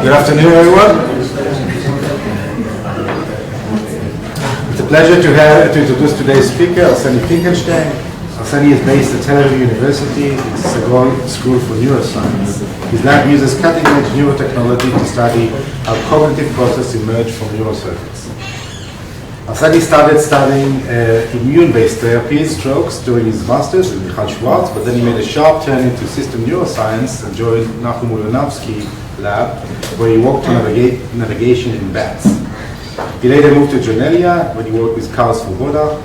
Good afternoon, everyone. It's a pleasure to introduce today's speaker, Arseny Finkelstein. Arseny is based at Tel Aviv University. It's a Segon School for Neuroscience. His lab uses cutting-edge neurotechnology to study how cognitive processes emerge from neural circuits. Arseny started studying immune-based therapies, strokes, during his master's in Michal Schwartz, but then he made a sharp turn into system neuroscience and joined Nachum Ulanovsky's lab, where he worked on navigation in bats. He later moved to Genelia, where he worked with Karl Svoboda,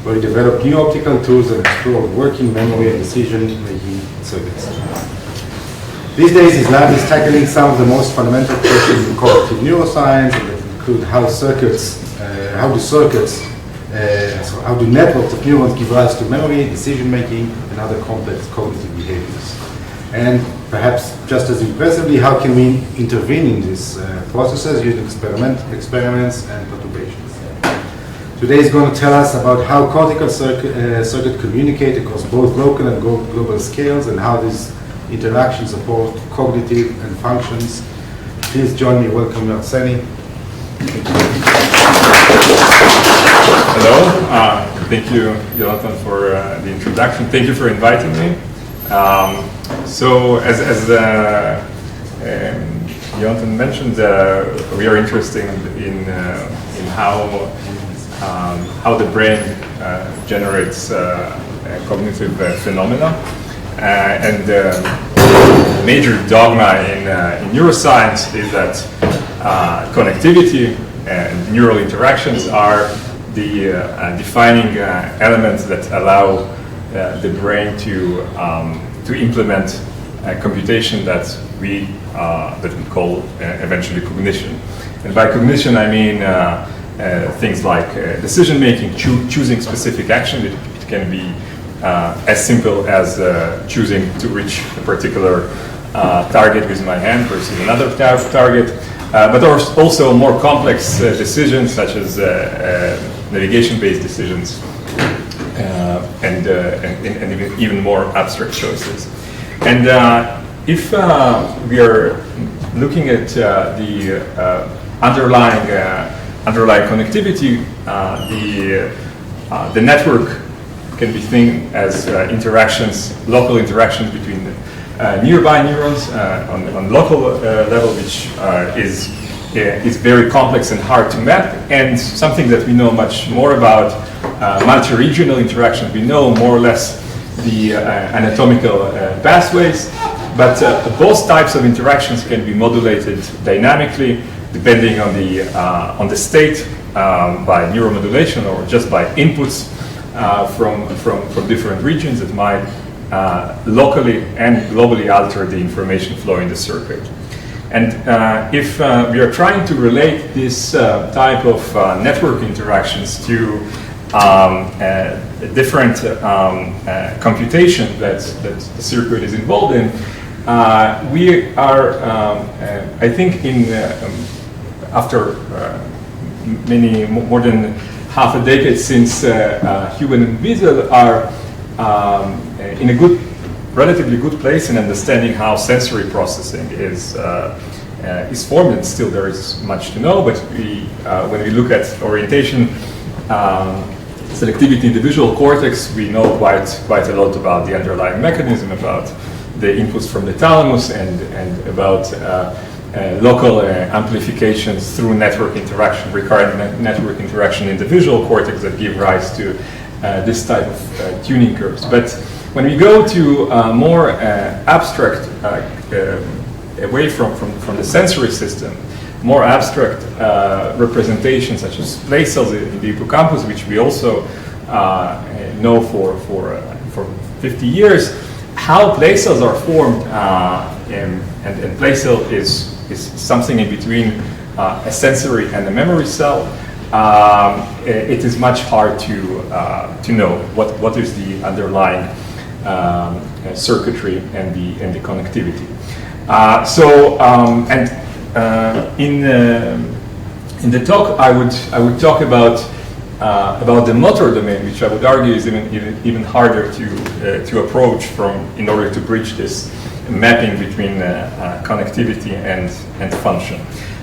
where he developed new optical tools and explored working memory and decision-making circuits. These days, his lab is tackling some of the most fundamental questions in cognitive neuroscience, that include how do networks of neurons give rise to memory, decision-making, and other complex cognitive behaviors. And perhaps just as impressively, how can we intervene in these processes using experiments and perturbations? Today is going to tell us about how cortical circuits communicate across both local and global scales and how these interactions support cognitive and functions. Please join me. Welcome, Arseny. Hello. Thank you, Jonathan, for the introduction. Thank you for inviting me. So, as Jonathan mentioned, we are interested in how the brain generates cognitive phenomena, and the major dogma in neuroscience is that connectivity and neural interactions are the defining elements that allow the brain to implement computation that we call eventually cognition. And by cognition, I mean things like decision making, choosing specific action. It can be as simple as choosing to reach a particular target with my hand versus another target, but also more complex decisions such as navigation-based decisions. And even more abstract choices. And if we are looking at the underlying underlying connectivity, the network can be seen as local interactions between nearby neurons on local level, which is very complex and hard to map, and something that we know much more about, multi-regional interactions. We know more or less the anatomical pathways, but both types of interactions can be modulated dynamically depending on the state by neuromodulation or just by inputs from different regions that might locally and globally alter the information flow in the circuit. And if we are trying to relate this type of network interactions to different computation that the circuit is involved in, we are, I think, after more than half a decade since human and Wiesel are in a relatively good place in understanding how sensory processing is formed, and still there is much to know, but when we look at orientation, selectivity in the visual cortex, we know quite a lot about the underlying mechanism, about the inputs from the thalamus, and about local amplifications through network interaction, recurrent network interaction in the visual cortex that give rise to this type of tuning curves. But when we go to more abstract, away from the sensory system, more abstract representations such as place cells in the hippocampus, which we also know for 50 years, how place cells are formed, and place cell is something in between a sensory and a memory cell. It is much hard to know what is the underlying circuitry and the connectivity. In the talk, I would talk about the motor domain, which I would argue is even harder to approach in order to bridge this mapping between connectivity and function.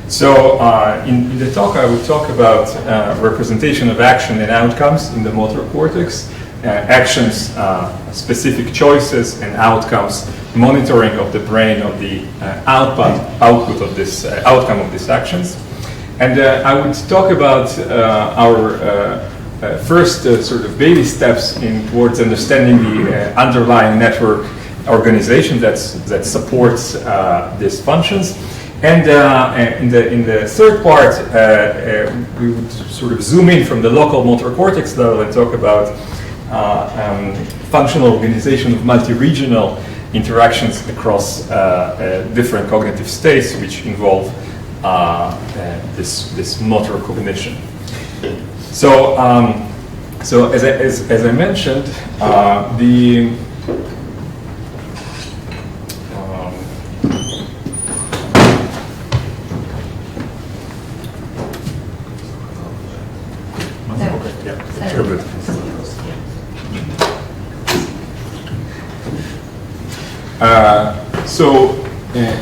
So in the talk, I would talk about representation of action and outcomes in the motor cortex, actions, specific choices, and outcomes, monitoring of the brain of the output of this outcome of these actions. And I would talk about our first sort of baby steps towards understanding the underlying network organization that supports these functions. And in the third part, we would sort of zoom in from the local motor cortex level and talk about functional organization of multi-regional interactions across different cognitive states, which involve this motor cognition. So as I mentioned,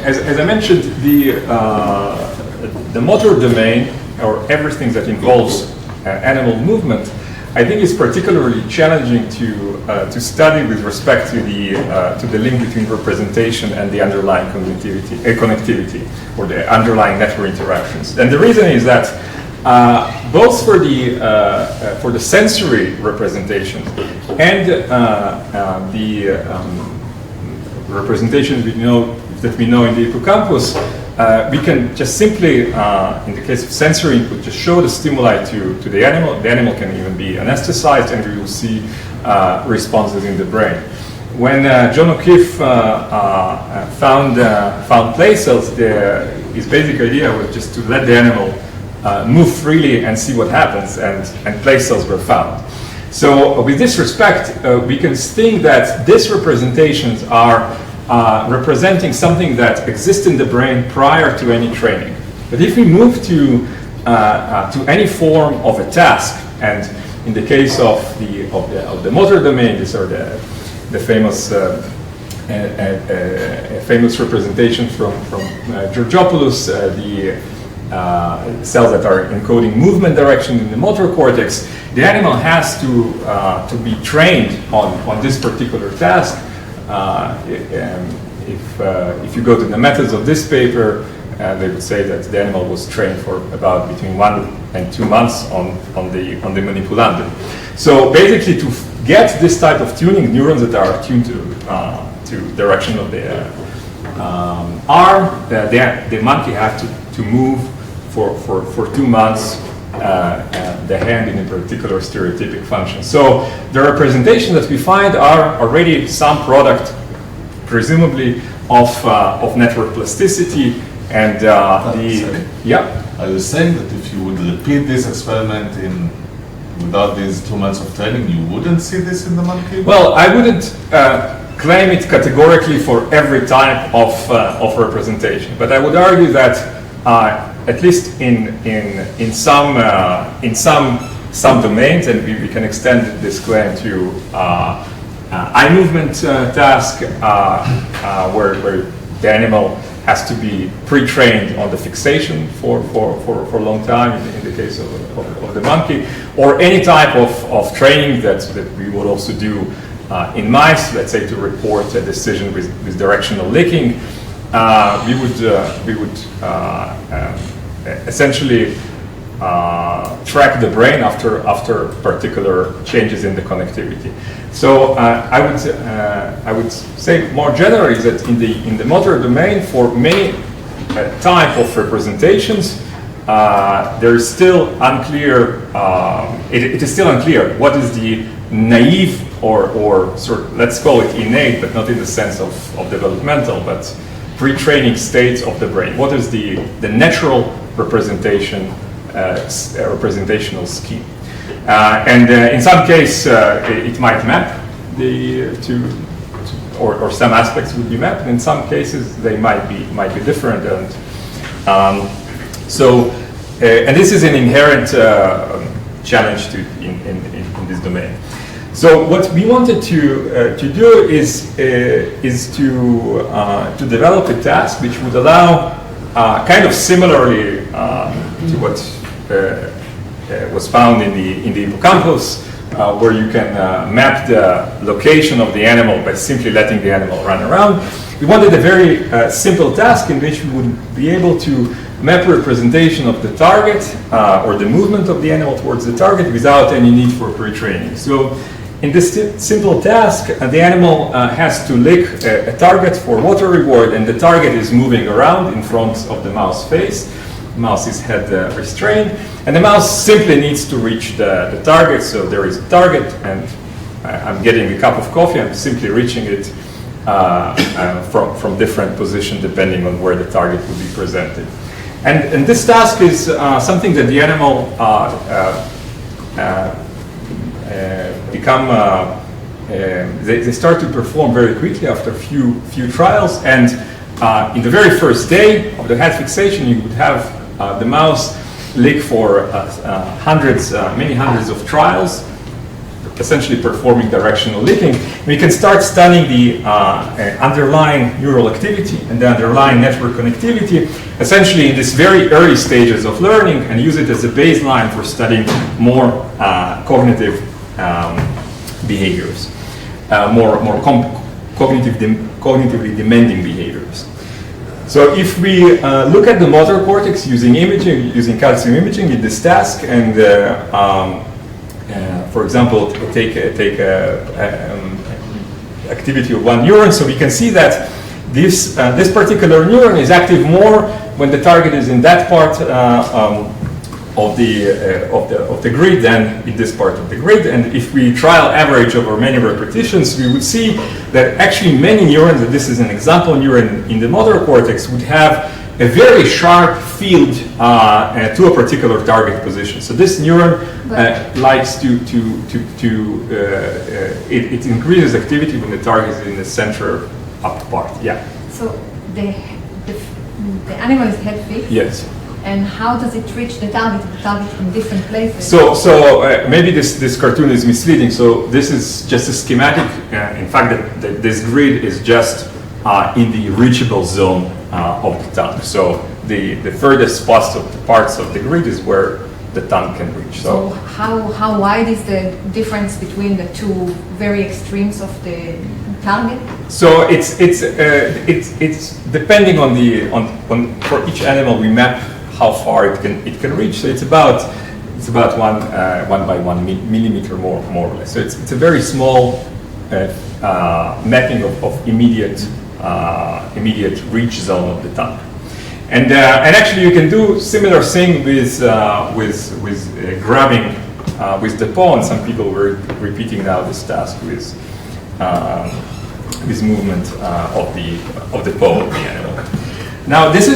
as I mentioned, the motor domain, or everything that involves animal movement, I think is particularly challenging to study with respect to the link between representation and the underlying connectivity, or the underlying network interactions. And the reason is that both for the sensory representation and the representations that we know in the hippocampus, we can just simply, in the case of sensory input, just show the stimuli to the animal. The animal can even be anesthetized, and we will see responses in the brain. When John O'Keefe found place cells, his basic idea was just to let the animal move freely and see what happens, and place cells were found. So with this respect, we can think that these representations are representing something that exists in the brain prior to any training. But if we move to any form of a task, and in the case of the motor domain, these are the famous famous representation from Georgopoulos, cells that are encoding movement direction in the motor cortex, the animal has to be trained on this particular task. If you go to the methods of this paper, they would say that the animal was trained for about between 1 and 2 months on the manipulander. So basically, to get this type of tuning, neurons that are tuned to direction of the arm, the monkey had to move for 2 months the hand in a particular stereotypic function. So the representation that we find are already some product, presumably of network plasticity, and Are you saying that if you would repeat this experiment without these 2 months of training, you wouldn't see this in the monkey? Well, I wouldn't claim it categorically for every type of representation, but I would argue that at least in some domains, and we can extend this claim to eye movement task, where the animal has to be pre-trained on the fixation for a long time in the case of the monkey, or any type of training that we would also do in mice, let's say to report a decision with directional licking. We would essentially track the brain after particular changes in the connectivity. So I would say more generally that in the motor domain, for many type of representations, there is still unclear. It is still unclear what is the naive or sort of, let's call it innate, but not in the sense of developmental, but pre-training states of the brain. What is the natural representational scheme? And in some case, it might map or some aspects would be mapped. In some cases, they might be different. And and this is an inherent challenge in this domain. So what we wanted to do is to develop a task which would allow, kind of similarly to what was found in the hippocampus, where you can map the location of the animal by simply letting the animal run around. We wanted a very simple task in which we would be able to map representation of the target or the movement of the animal towards the target without any need for pre-training. So in this simple task, the animal has to lick a target for water reward, and the target is moving around in front of the mouse face. The mouse is head restrained, and the mouse simply needs to reach the target. So there is a target, and I'm getting a cup of coffee. I'm simply reaching it from different positions depending on where the target will be presented. And this task is something that the animal they start to perform very quickly after a few trials. And in the very first day of the head fixation, you would have the mouse lick for many hundreds of trials, essentially performing directional licking. We can start studying the underlying neural activity and the underlying network connectivity, essentially in these very early stages of learning, and use it as a baseline for studying more cognitive behaviors, cognitively demanding behaviors. So if we look at the motor cortex using imaging, using calcium imaging in this task, and for example, take activity of one neuron, so we can see that this particular neuron is active more when the target is in that part of the grid than in this part of the grid. And if we trial average over many repetitions, we would see that actually many neurons, and this is an example neuron in the motor cortex, would have a very sharp field to a particular target position. So this neuron likes it increases activity when the target is in the center up part. Yeah. So the animal is head fixed. Yes. And how does it reach the target in different places? So maybe this cartoon is misleading. So this is just a schematic. In fact, this grid is just in the reachable zone of the tongue. So the furthest parts of the grid is where the tongue can reach. So how wide is the difference between the two very extremes of the target? So it's depending on for each animal we map how far it can reach. So it's about 1 by 1 millimeter more or less. So it's a very small mapping of immediate reach zone of the tongue. And actually, you can do similar thing with grabbing with the paw. And some people were repeating now this task with movement of the paw of the animal. Now, this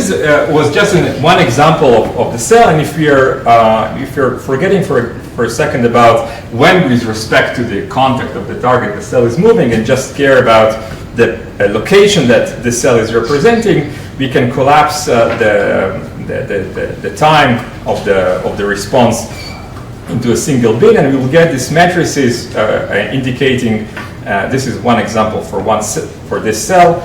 was just one example of the cell. And if you're forgetting for a second about when, with respect to the contact of the target, the cell is moving, and just care about the location that the cell is representing, we can collapse the time of the response into a single bit, and we will get these matrices indicating. This is one example for this cell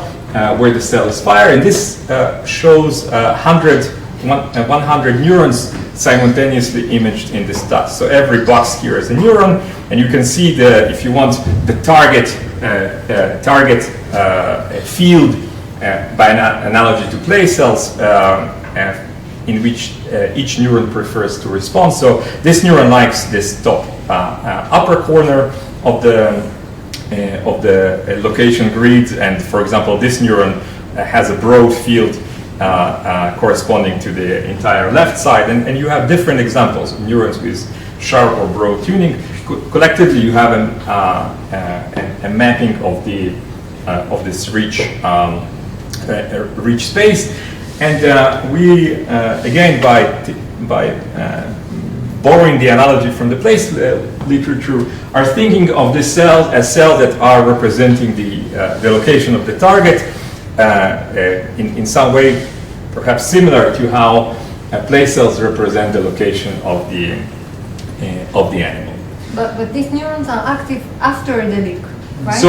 where the cell is fired, and this shows 100 neurons simultaneously imaged in this dot. So every box here is a neuron, and you can see if you want, the target field by an analogy to clay cells in which each neuron prefers to respond. So this neuron likes this top upper corner of the location grid, and for example, this neuron has a broad field corresponding to the entire left side, and you have different examples of neurons with sharp or broad tuning. Collectively, you have a mapping of this rich space, and we again by borrowing the analogy from the place literature, are thinking of the cells as cells that are representing the location of the target in some way, perhaps similar to how place cells represent the location of the animal. But these neurons are active after the leak, right?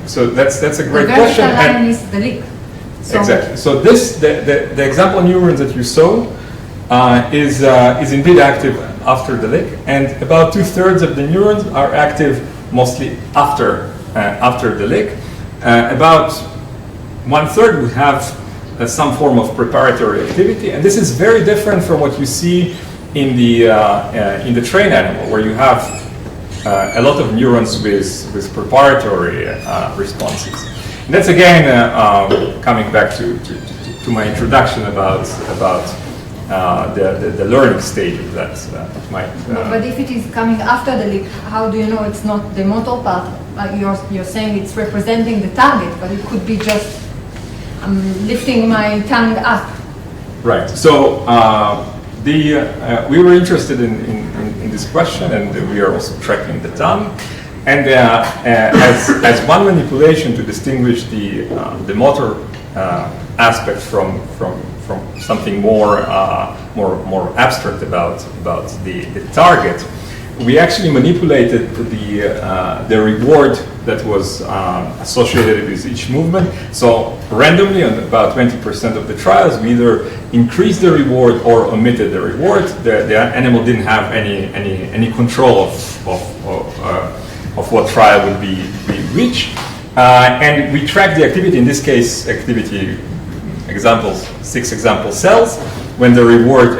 So that's a great the question. vertical line is the leak. So exactly. So the example neurons that you saw is indeed active after the lick, and about 2/3 of the neurons are active mostly after the lick. About 1/3 would have some form of preparatory activity, and this is very different from what you see in the trained animal, where you have a lot of neurons with preparatory responses. And that's again coming back to my introduction about the learning stages that might. But if it is coming after the leak, how do you know it's not the motor part? You're saying it's representing the target, but it could be just lifting my tongue up. Right. So we were interested in this question, and we are also tracking the tongue. And as one manipulation to distinguish the motor aspect from something more abstract about the target, we actually manipulated the reward that was associated with each movement. So randomly, on about 20% of the trials, we either increased the reward or omitted the reward. The animal didn't have any control of what trial would be reached, and we tracked the activity. In this case, activity examples, 6 example cells, when the reward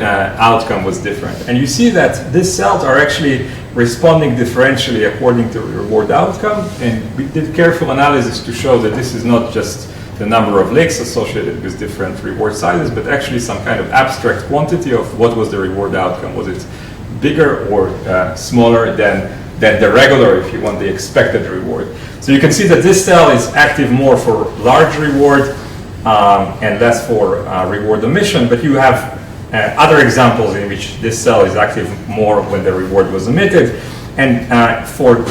outcome was different. And you see that these cells are actually responding differentially according to the reward outcome. And we did careful analysis to show that this is not just the number of licks associated with different reward sizes, but actually some kind of abstract quantity of what was the reward outcome. Was it bigger or smaller than the regular, if you want, the expected reward? So you can see that this cell is active more for large reward and less for reward omission, but you have other examples in which this cell is active more when the reward was omitted. And for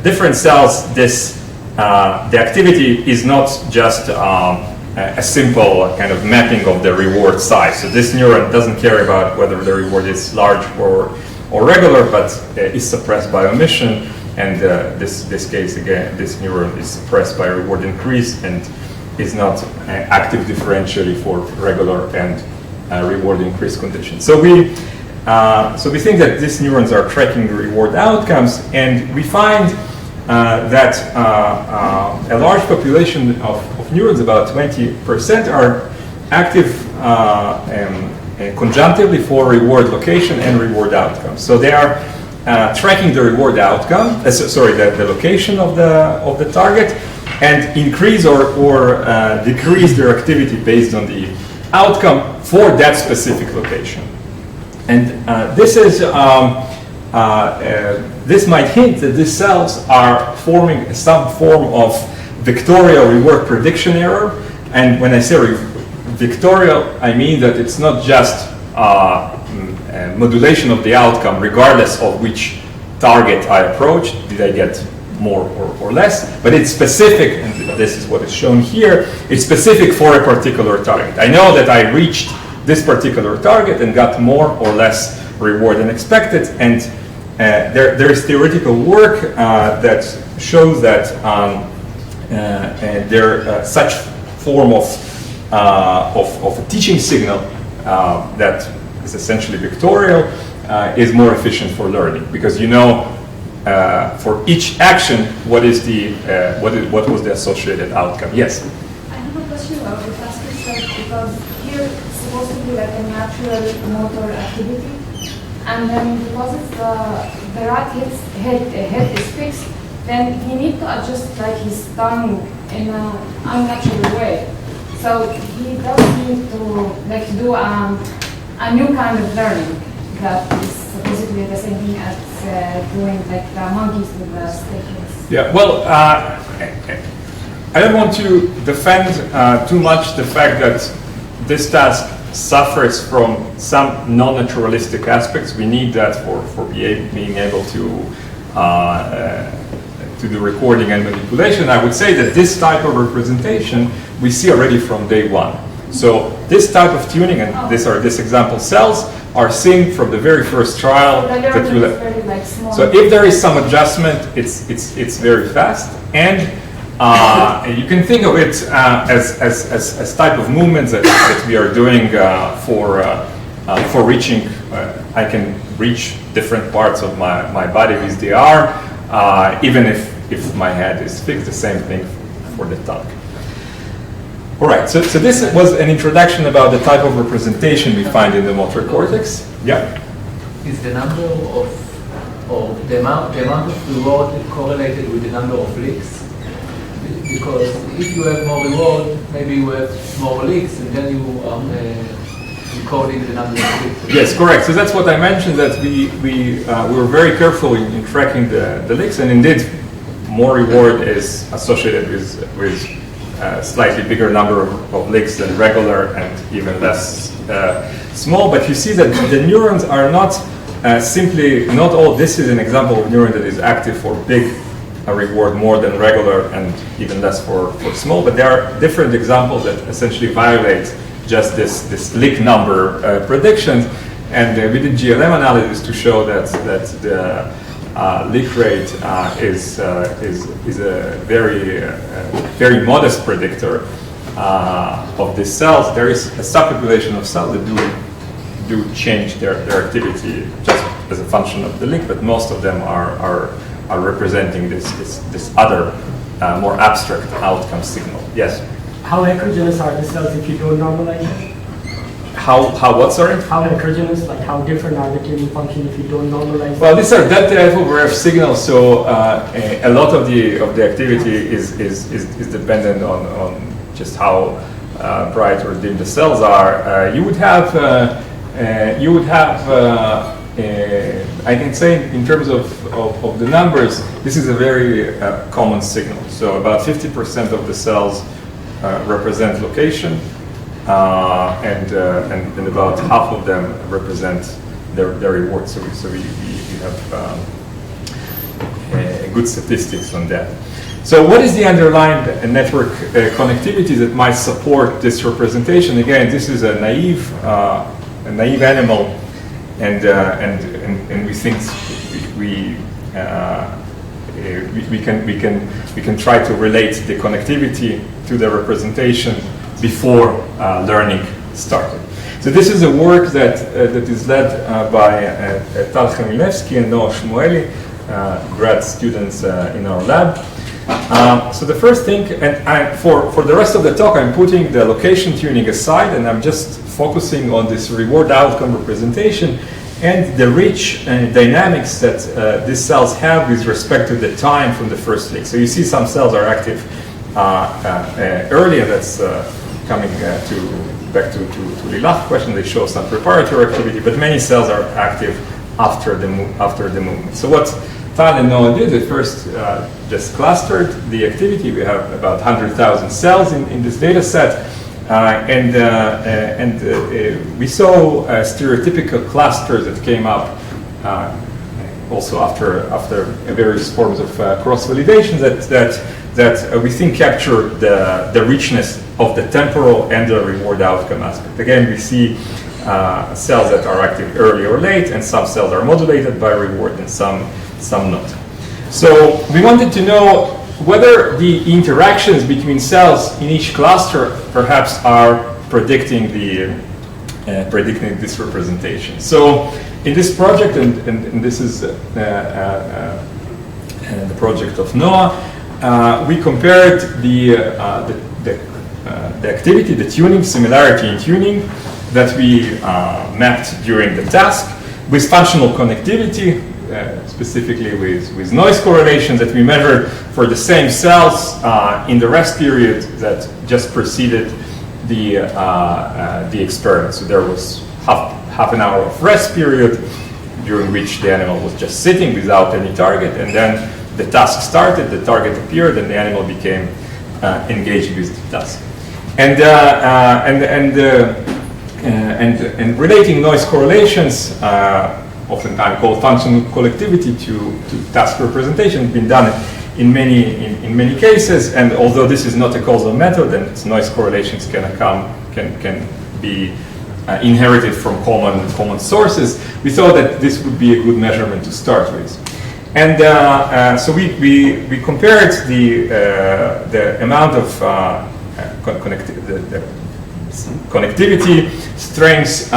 different cells, the activity is not just a simple kind of mapping of the reward size. So this neuron doesn't care about whether the reward is large or regular, but is suppressed by omission. And this case, again, this neuron is suppressed by reward increase and is not active differentially for regular and reward increase conditions. So we think that these neurons are tracking the reward outcomes, and we find that a large population of neurons, about 20%, are active conjunctively for reward location and reward outcomes. So they are tracking the reward outcome, the location of the target, and increase or decrease their activity based on the outcome for that specific location. And this might hint that these cells are forming some form of vectorial reward prediction error. And when I say vectorial, I mean that it's not just modulation of the outcome regardless of which target I approach. Did I get more or less? But it's specific, and this is what is shown here. It's specific for a particular target. I know that I reached this particular target and got more or less reward than expected, and there's theoretical work that shows that such form of a teaching signal that is essentially vectorial is more efficient for learning, because you know for each action what was the associated outcome. Yes. I have a question about the task itself, because here it's supposed to be like a natural motor activity, and then because it's the rat head is fixed, then he needs to adjust like his tongue in an unnatural way. So he does need to like do a new kind of learning that is supposedly the same thing as doing like the monkeys with the statements. Yeah, well, I don't want to defend too much the fact that this task suffers from some non-naturalistic aspects. We need that for being able to do recording and manipulation. I would say that this type of representation we see already from day one. So this type of tuning, and this example cells, are seen from the very first trial. So if there is some adjustment, it's very fast, and you can think of it as type of movements that we are doing for reaching. I can reach different parts of my body with the arm, even if my head is fixed. The same thing for the tongue. All right, so this was an introduction about the type of representation we find in the motor cortex. Yeah? Is the number of, or the amount of reward correlated with the number of leaks? Because if you have more reward, maybe you have more leaks, and then you are recording the number of leaks. Yes, correct. So that's what I mentioned, that we were very careful in tracking the leaks, and indeed, more reward is associated with slightly bigger number of leaks than regular, and even less small. But you see that the neurons are not not all. This is an example of neuron that is active for big reward more than regular, and even less for small. But there are different examples that essentially violate just this leak number predictions. And we did GLM analysis to show that the leak rate is a very modest predictor of these cells. There is a subpopulation of cells that do change their activity just as a function of the leak, but most of them are representing this other more abstract outcome signal. Yes. How heterogeneous are the cells if you don't normalize it? How what, sorry? How heterogeneous, like how different are the tuning function if you don't normalize? Well, these are that type of RF signals, so a lot of the activity is dependent on just how bright or dim the cells are. You would have I can say in terms of the numbers, this is a very common signal. So about 50% of the cells represent location. And about half of them represent their reward. So we have good statistics on that. So what is the underlying network connectivity that might support this representation? Again, this is a naive animal, and we think we can try to relate the connectivity to the representation before learning started. So this is a work that is led by Tal Chemilevsky and Noah Shmueli, grad students in our lab. So the first thing, and for the rest of the talk, I'm putting the location tuning aside, and I'm just focusing on this reward outcome representation and the rich dynamics that these cells have with respect to the time from the first leak. So you see some cells are active early, and that's coming back to Lilach's question. They show some preparatory activity, but many cells are active after the movement. So what Tal and Noah did, they first just clustered the activity. We have about 100,000 cells in this data set. And we saw stereotypical clusters that came up also after various forms of cross-validation that we think capture the richness of the temporal and the reward outcome aspect. Again, we see cells that are active early or late, and some cells are modulated by reward and some not. So we wanted to know whether the interactions between cells in each cluster perhaps are predicting this representation. So in this project, and this is the project of Noah, we compared the activity, the tuning, similarity in tuning that we mapped during the task with functional connectivity, specifically with noise correlation that we measured for the same cells in the rest period that just preceded the experiment. So there was half an hour of rest period during which the animal was just sitting without any target, and then the task started, the target appeared, and the animal became engaged with the task. And relating noise correlations, oftentimes called functional collectivity to task representation, has been done in many cases. And although this is not a causal method, and its noise correlations can be inherited from common sources, we thought that this would be a good measurement to start with. And so we compared the amount of connectivity strengths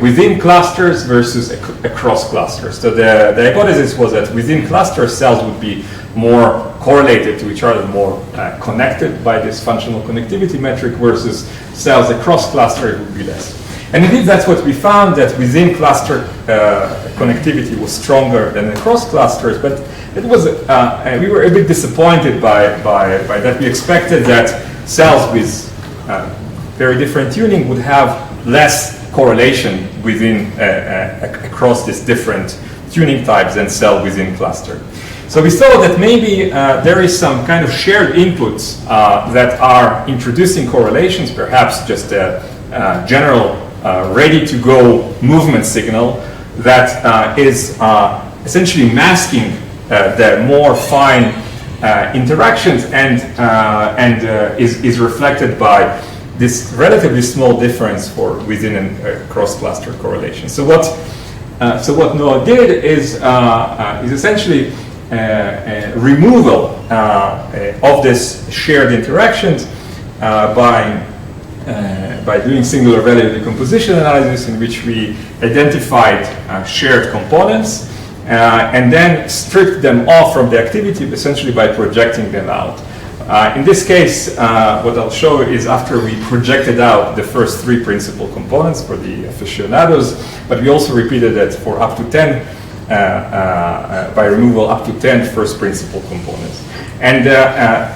within clusters versus across clusters. So the hypothesis was that within clusters, cells would be more correlated to each other, more connected by this functional connectivity metric, versus cells across clusters would be less. And indeed, that's what we found, that within cluster connectivity was stronger than across clusters, but it was we were a bit disappointed by that. We expected that cells with very different tuning would have less correlation within across these different tuning types than cell within cluster. So we saw that maybe there is some kind of shared inputs that are introducing correlations, perhaps just a general ready-to-go movement signal that is essentially masking the more fine interactions and is reflected by this relatively small difference for within and cross-cluster correlation. So what Noah did is essentially removal of this shared interactions by doing singular value decomposition analysis, in which we identified shared components and then stripped them off from the activity, essentially by projecting them out. In this case, what I'll show is after we projected out the first 3 principal components for the aficionados, but we also repeated that for up to 10, by removal up to 10 first principal components. And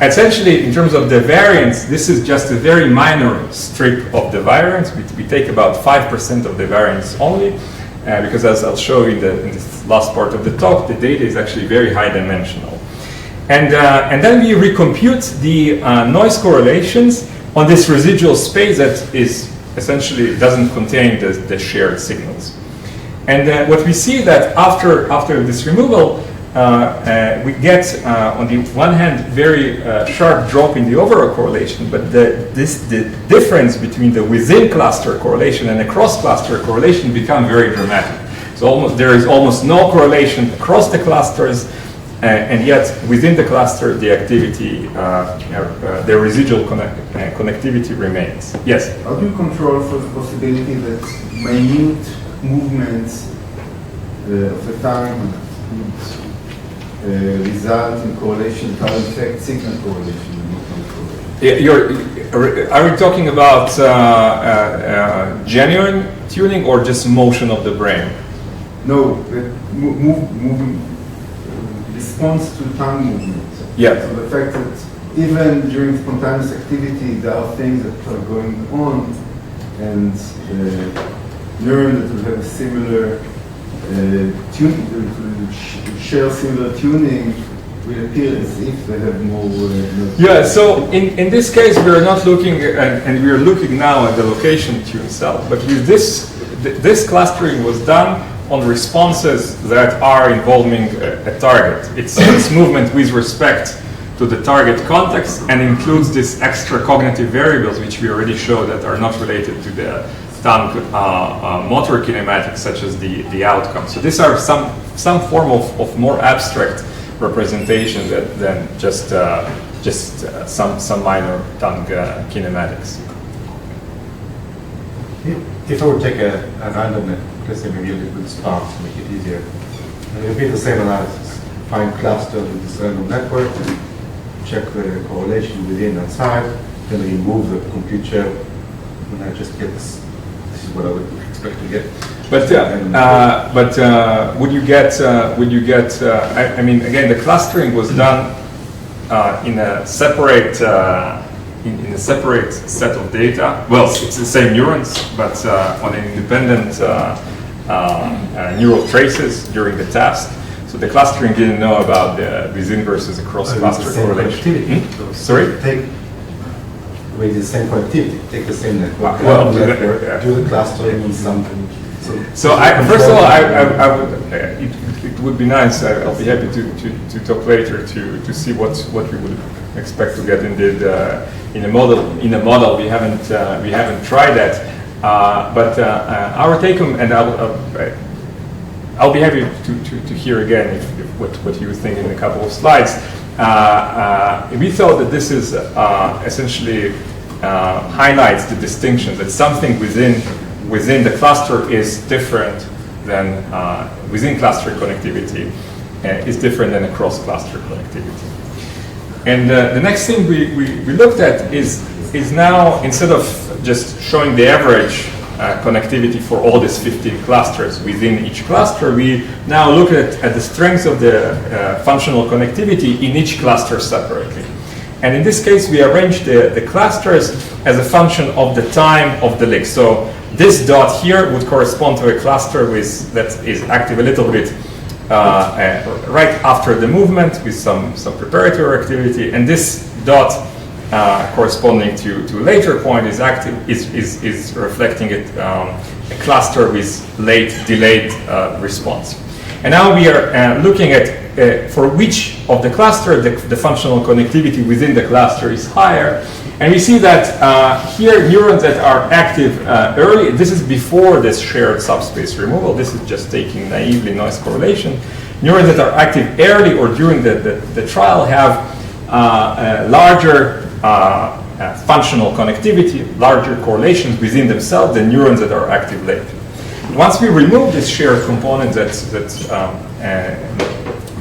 essentially, in terms of the variance, this is just a very minor strip of the variance. We take about 5% of the variance only, because as I'll show in this last part of the talk, the data is actually very high dimensional. And then we recompute the noise correlations on this residual space that is essentially doesn't contain the shared signals. And what we see that after this removal, we get on the one hand very sharp drop in the overall correlation, but the difference between the within cluster correlation and the cross cluster correlation become very dramatic. So there is almost no correlation across the clusters, and yet within the cluster the activity, the residual connectivity remains. Yes? How do you control for the possibility that minute movements of the tongue would result in correlation, how affect signal correlation? Are we talking about genuine tuning or just motion of the brain? No, moving response to tongue movement. Yeah. So the fact that even during spontaneous activity, there are things that are going on, and neurons that will have a similar share similar tuning will appear as if they have more. Yeah. So in this case, we are not looking, and we are looking now at the location tune cell. But with this clustering was done on responses that are involving a target. It's movement with respect to the target context and includes these extra cognitive variables, which we already showed that are not related to the tongue motor kinematics, such as the outcome. So these are some form of more abstract representation than just some minor tongue kinematics. If I would take a random, let's say maybe a little bit sparse to make it easier, and repeat the same analysis, find clusters with this random network, and check the correlation within and outside, then remove the complete shell, and I just get this. This is what I would expect to get. But would you get? I mean, again, the clustering was done in a separate. In a separate set of data. Well, it's the same neurons, but on an independent neural traces during the task. So the clustering didn't know about the within versus across cluster correlation. Sorry? With the same connectivity, take the same network, Well, do the clustering in something. So first of all, I would. It would be nice. I'll be happy to talk later to see what we would expect to get indeed in a model. In a model, we haven't tried that. But our take home, and I'll be happy to hear again if what you think in a couple of slides. We thought that this is essentially highlights the distinction that something within the cluster is different than within cluster connectivity is different than across cluster connectivity. And the next thing we looked at is now, instead of just showing the average connectivity for all these 15 clusters within each cluster, we now look at the strength of the functional connectivity in each cluster separately. And in this case, we arranged the clusters as a function of the time of the link. So this dot here would correspond to a cluster that is active a little bit right after the movement with some preparatory activity, and this dot corresponding to a later point is active is reflecting a cluster with delayed response. And now we are looking at for which of the cluster the functional connectivity within the cluster is higher. And we see that here neurons that are active early, this is before this shared subspace removal, this is just taking naively noise correlation. Neurons that are active early or during the trial have larger functional connectivity, larger correlations within themselves than neurons that are active late. Once we remove this shared component that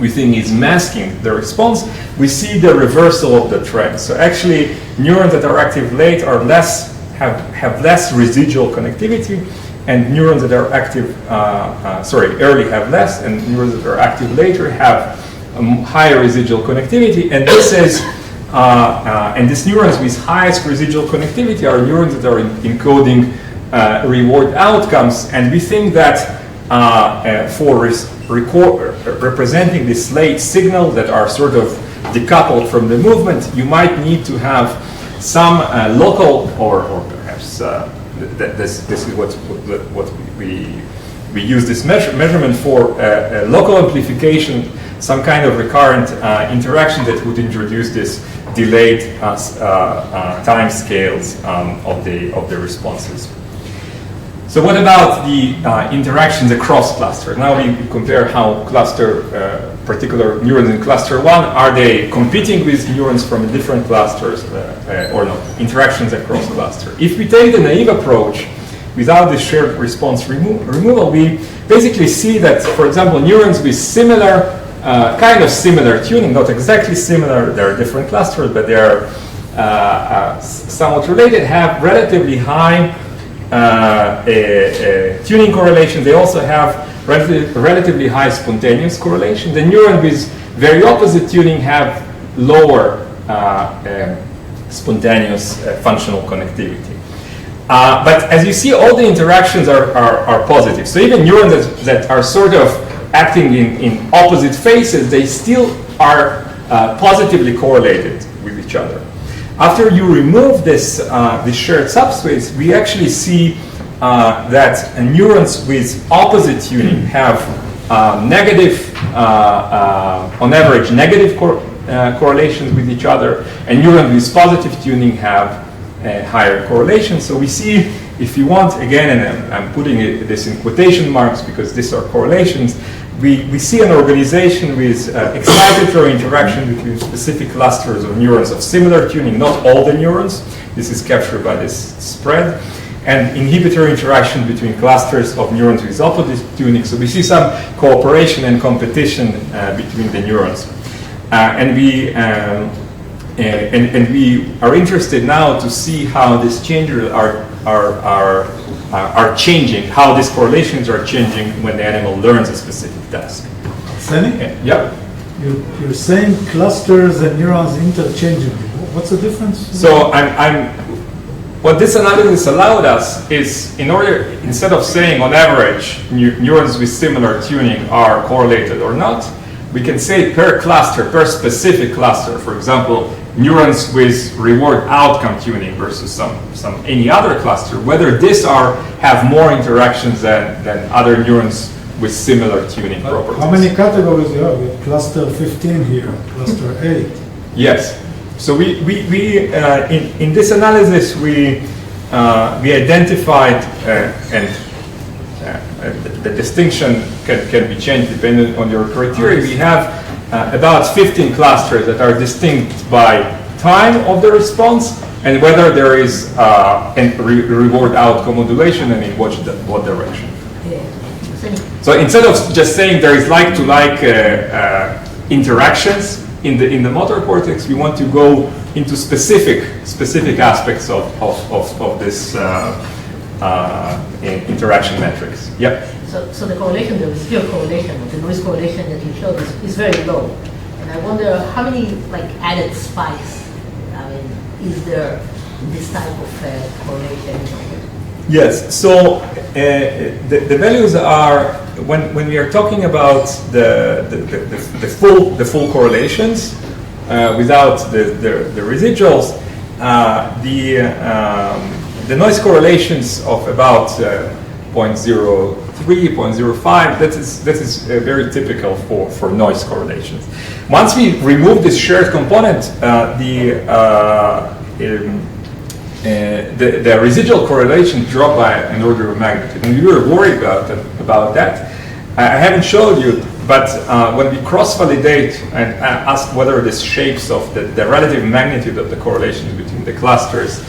we think is masking the response, we see the reversal of the trend. So actually, neurons that are active late are have less residual connectivity, and neurons that are active, early have less, and neurons that are active later have higher residual connectivity. And this is, and these neurons with highest residual connectivity are neurons that are encoding reward outcomes. And we think that for representing this late signal that are sort of decoupled from the movement, you might need to have some local, or perhaps this is what we use this measurement for, local amplification, some kind of recurrent interaction that would introduce this delayed time scales of the responses. So what about the interactions across clusters? Now we compare how particular neurons in cluster 1, are they competing with neurons from different clusters or not? Interactions across cluster. If we take the naive approach, without the shared response removal, we basically see that, for example, neurons with similar, kind of similar tuning, not exactly similar, they're different clusters, but they're somewhat related, have relatively high tuning correlation. They also have relatively high spontaneous correlation. The neurons with very opposite tuning have lower spontaneous functional connectivity. But as you see, all the interactions are positive. So even neurons that are sort of acting in opposite phases, they still are positively correlated with each other. After you remove this shared subspace, we actually see that neurons with opposite tuning have negative, on average, negative correlations with each other, and neurons with positive tuning have higher correlation. So we see, if you want, again, and I'm putting this in quotation marks because these are correlations, we see an organization with excitatory interaction between specific clusters of neurons of similar tuning, not all the neurons. This is captured by this spread. And inhibitory interaction between clusters of neurons with opposite tuning. So we see some cooperation and competition between the neurons. And we are interested now to see how these changes are changing, how these correlations are changing when the animal learns a specific task. Arseny? Yep. You're saying clusters and neurons interchangeably. What's the difference? So what this analysis allowed us is, instead of saying on average neurons with similar tuning are correlated or not, we can say per cluster, per specific cluster, for example, neurons with reward outcome tuning versus any other cluster, whether these have more interactions than other neurons with similar tuning properties. How many categories you have? You have cluster 15 here, cluster 8. Yes. So we in this analysis we identified the distinction can be changed depending on your criteria. We have about 15 clusters that are distinct by time of the response and whether there is reward outcome modulation and in what direction. So instead of just saying there is like-to-like interactions in the motor cortex, we want to go into specific aspects of this interaction metrics. Yep. So the correlation, the residual correlation, the noise correlation that you showed is very low. And I wonder how many added spikes, is there in this type of correlation? Yes. So the values are when we are talking about the full correlations without the residuals, the noise correlations of about 0.03, 0.05, that is very typical for noise correlations. Once we remove this shared component, the residual correlation dropped by an order of magnitude, and we were worried about that. I haven't showed you, but when we cross-validate and ask whether the shapes of the relative magnitude of the correlations between the clusters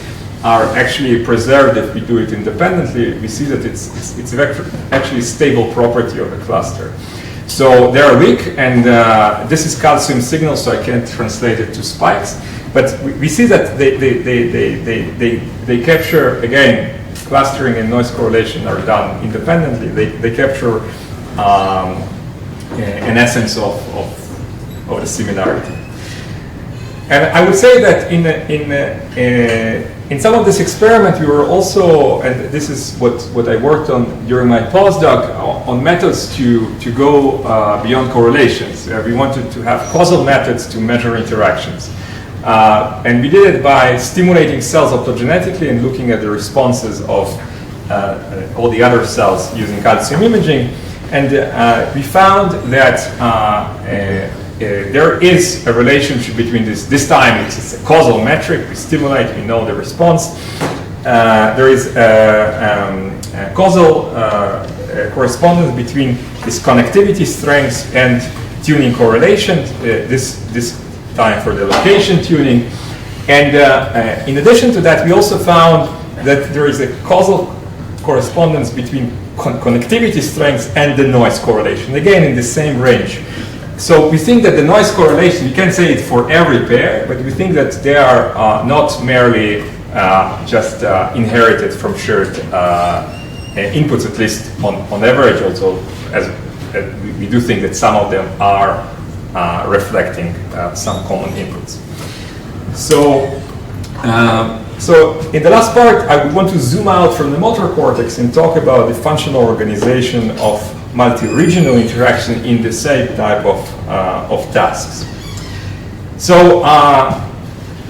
are actually preserved if we do it independently, we see that it's actually stable property of the cluster. So they are weak, and this is calcium signal, so I can't translate it to spikes. But we see that they capture, again, clustering and noise correlation are done independently. They capture an essence of the similarity. And I would say that in some of this experiment, we were also, and this is what I worked on during my postdoc, on methods to go beyond correlations. We wanted to have causal methods to measure interactions. And we did it by stimulating cells optogenetically and looking at the responses of all the other cells using calcium imaging. And we found that there is a relationship between this time it's a causal metric. We stimulate, we know the response. There is causal correspondence between this connectivity strength and tuning correlation, this time for the location tuning. And in addition to that, we also found that there is a causal correspondence between connectivity strength and the noise correlation, again in the same range. So we think that the noise correlation, you can't say it for every pair, but we think that they are not merely just inherited from shared inputs, at least on average. Also, as we do think that some of them are reflecting some common inputs. So in the last part, I would want to zoom out from the motor cortex and talk about the functional organization of multi-regional interaction in the same type of tasks. So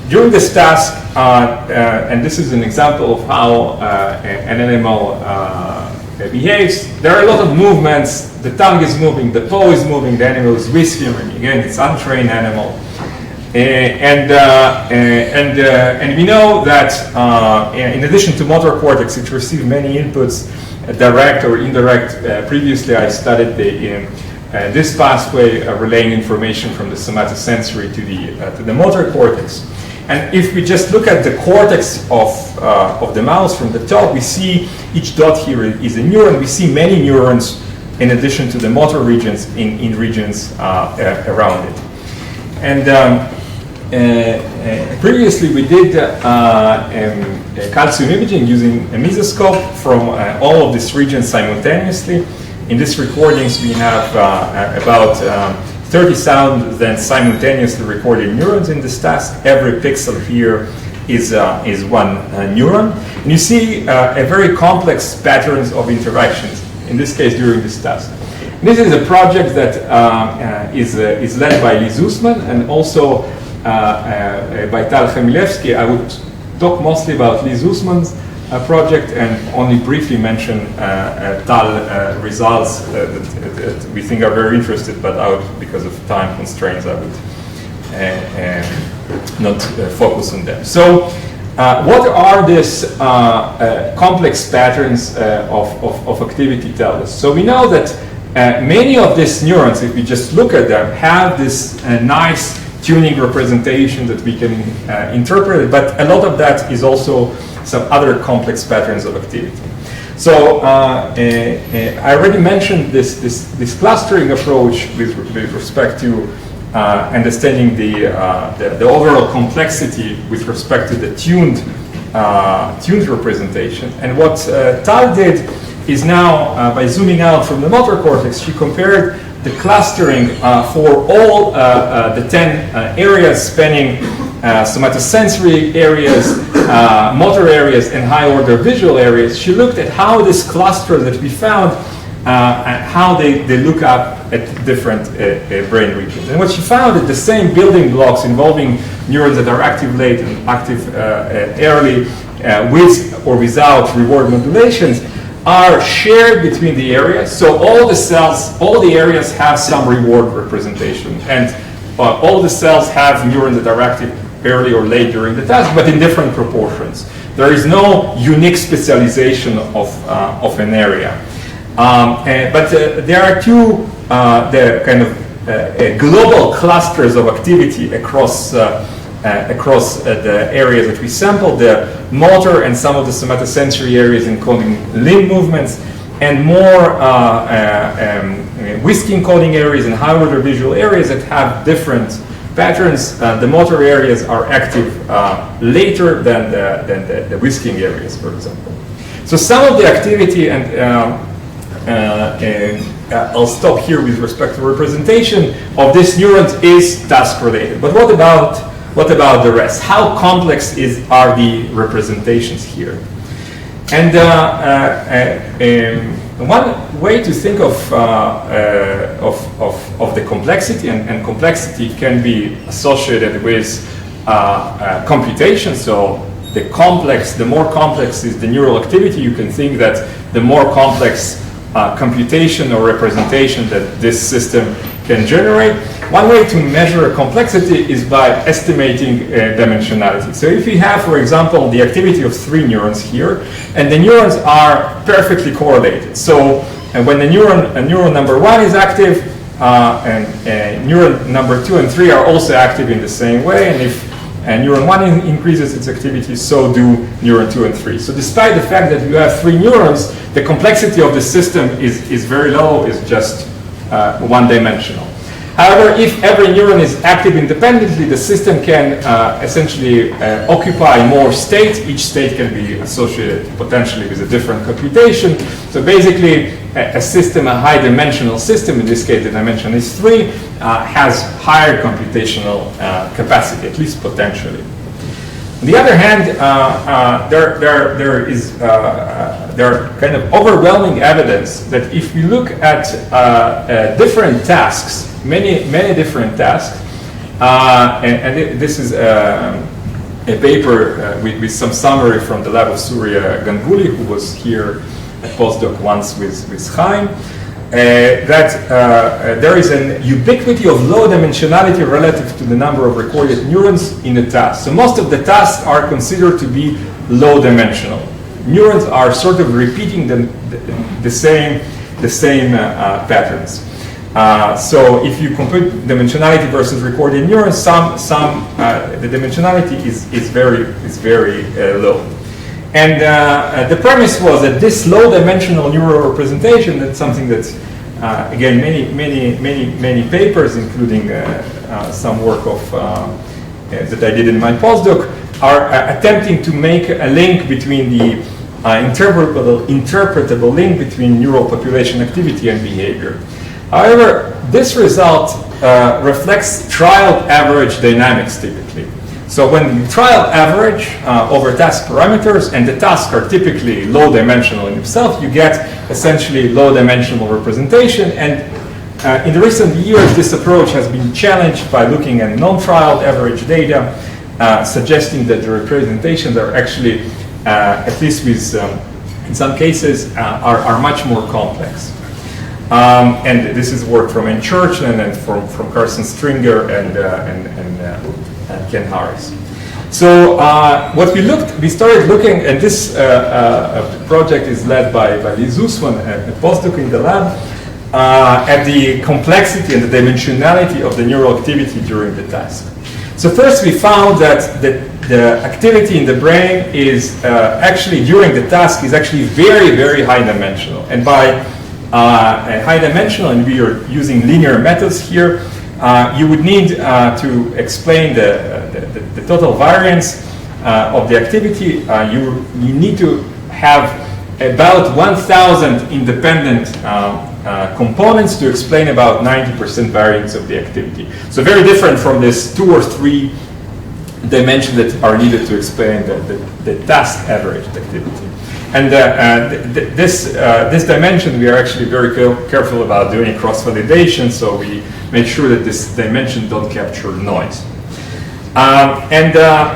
during this task, and this is an example of how an animal behaves, there are a lot of movements. The tongue is moving, the paw is moving, the animal is whisking. Again, it's an untrained animal. And we know that in addition to motor cortex, it receives many inputs, direct or indirect. Previously, I studied this pathway relaying information from the somatosensory to the motor cortex. And if we just look at the cortex of the mouse from the top, we see each dot here is a neuron. We see many neurons in addition to the motor regions in regions around it. And previously we did calcium imaging using a mesoscope from all of these regions simultaneously. In these recordings we have about 30,000 simultaneously recorded neurons in this task. Every pixel here is one neuron. And you see a very complex patterns of interactions, in this case during this task. This is a project that is led by Liz Usman and also by Tal Chemilevsky. I would talk mostly about Liz Usman's project and only briefly mention Tal results that we think are very interesting, but because of time constraints, I would not focus on them. So what are these complex patterns of activity tell us? So we know that many of these neurons, if we just look at them, have this nice tuning representation that we can interpret, but a lot of that is also some other complex patterns of activity. So I already mentioned this clustering approach with respect to understanding the overall complexity with respect to the tuned representation. And what Tal did is now, by zooming out from the motor cortex, she compared the clustering for all the 10 areas spanning somatosensory areas, motor areas, and high-order visual areas. She looked at how this cluster that we found, how they look up at different brain regions. And what she found is the same building blocks involving neurons that are active late and active early, with or without reward modulations, are shared between the areas. So all the cells, all the areas have some reward representation, and all the cells have neurons that are active early or late during the task, but in different proportions. There is no unique specialization of an area. But there are two the kind of global clusters of activity across the areas that we sampled, the motor and some of the somatosensory areas encoding limb movements, and more whisky encoding areas and high-order visual areas that have different patterns. The motor areas are active later than the whisking areas, for example. So some of the activity, and I'll stop here with respect to representation of these neurons, is task-related. But what about the rest? How complex are the representations here? And one way to think of the complexity, and complexity can be associated with computation. So the more complex is the neural activity, you can think that the more complex computation or representation that this system can generate. One way to measure complexity is by estimating dimensionality. So if you have, for example, the activity of 3 neurons here, and the neurons are perfectly correlated. So when the neuron number 1 is active, and neuron number 2 and 3 are also active in the same way, and if neuron 1 increases its activity, so do neuron 2 and 3. So despite the fact that you have 3 neurons, the complexity of the system is very low, is just one-dimensional. However, if every neuron is active independently, the system can essentially occupy more states. Each state can be associated potentially with a different computation. So basically, a system, a high-dimensional system, in this case the dimension is 3, has higher computational capacity, at least potentially. On the other hand, there are kind of overwhelming evidence that if we look at different tasks, many different tasks, and this is a paper with some summary from the lab of Surya Ganguly, who was here at postdoc once with Chaim, that there is an ubiquity of low dimensionality relative to the number of recorded neurons in a task. So most of the tasks are considered to be low dimensional. Neurons are sort of repeating the same patterns. So if you compute dimensionality versus recorded neurons, the dimensionality is very low. And the premise was that this low-dimensional neural representation, that's something that, again, many papers, including some work that I did in my postdoc, are attempting to make a link between the interpretable link between neural population activity and behavior. However, this result reflects trial average dynamics typically. So when you trial average over task parameters, and the tasks are typically low dimensional in itself, you get essentially low dimensional representation. And in the recent years, this approach has been challenged by looking at non-trialed average data, suggesting that the representations are actually, at least with, in some cases, are much more complex. And this is work from N. Churchland and from Carson Stringer and Ken Harris. So we started looking, and this project is led by Lee Zussman, a postdoc in the lab, at the complexity and the dimensionality of the neural activity during the task. So first we found that the activity in the brain is actually, during the task, is actually very, very high dimensional. And by high dimensional, and we are using linear methods here, you would need to explain the total variance of the activity. You need to have about 1,000 independent components to explain about 90% variance of the activity. So very different from this 2 or 3 dimensions that are needed to explain the task average activity. And this dimension, we are actually very careful about doing cross-validation, so we make sure that this dimension don't capture noise.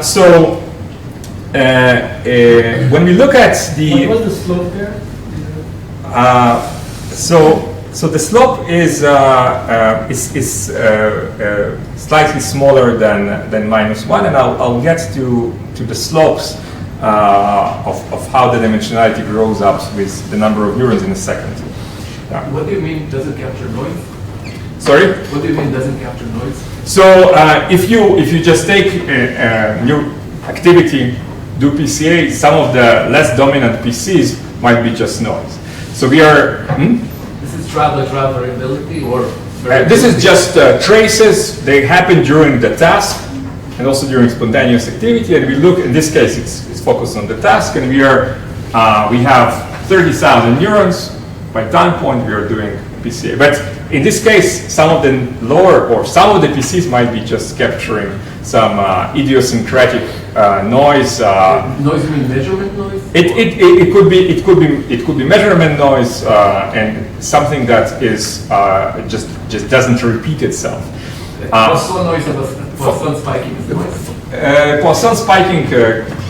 So when we look at the... What was the slope there? So the slope is slightly smaller than -1, and I'll get to the slopes of how the dimensionality grows up with the number of neurons in a second. What do you mean doesn't capture noise? Sorry? What do you mean doesn't capture noise? So if you just take new activity, do PCA, some of the less dominant PCs might be just noise. So we are... This is trial-by-trial variability, or... this is just traces. They happen during the task and also during spontaneous activity. And we look, in this case, it's focused on the task, and we have 30,000 neurons. By time point, we are doing PCA. But in this case, some of the lower, or some of the PCs might be just capturing some idiosyncratic noise. Noise, you mean measurement noise? It could be measurement noise and something that is just doesn't repeat itself. Poisson noise of Poisson spiking is noise. Poisson spiking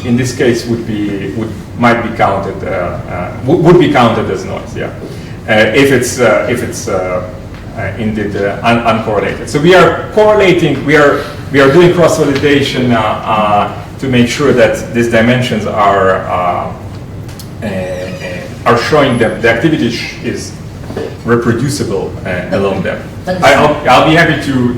in this case would be counted as noise. Yeah. if it's indeed uncorrelated. So we are correlating, we are doing cross-validation to make sure that these dimensions are showing that the activity is reproducible along them. I'll be happy to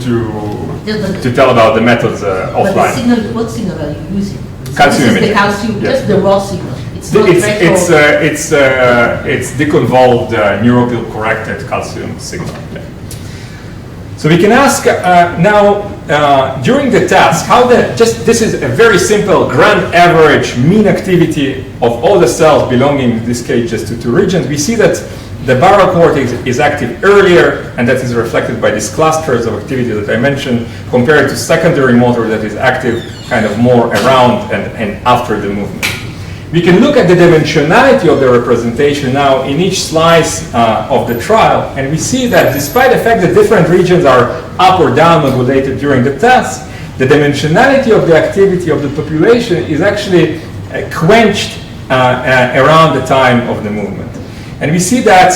tell about the methods offline. But the signal, what signal are you using? Calcium This is the imaging. calcium, Yes. just the raw signal. It's not It's deconvolved neuropil corrected calcium signal. Yeah. So we can ask now during the task how this is a very simple grand average mean activity of all the cells belonging in this case just to two regions. We see that the barrel cortex is active earlier, and that is reflected by these clusters of activity that I mentioned, compared to secondary motor that is active kind of more around and after the movement. We can look at the dimensionality of the representation now in each slice of the trial, and we see that despite the fact that different regions are up or down modulated during the task, the dimensionality of the activity of the population is actually quenched around the time of the movement. And we see that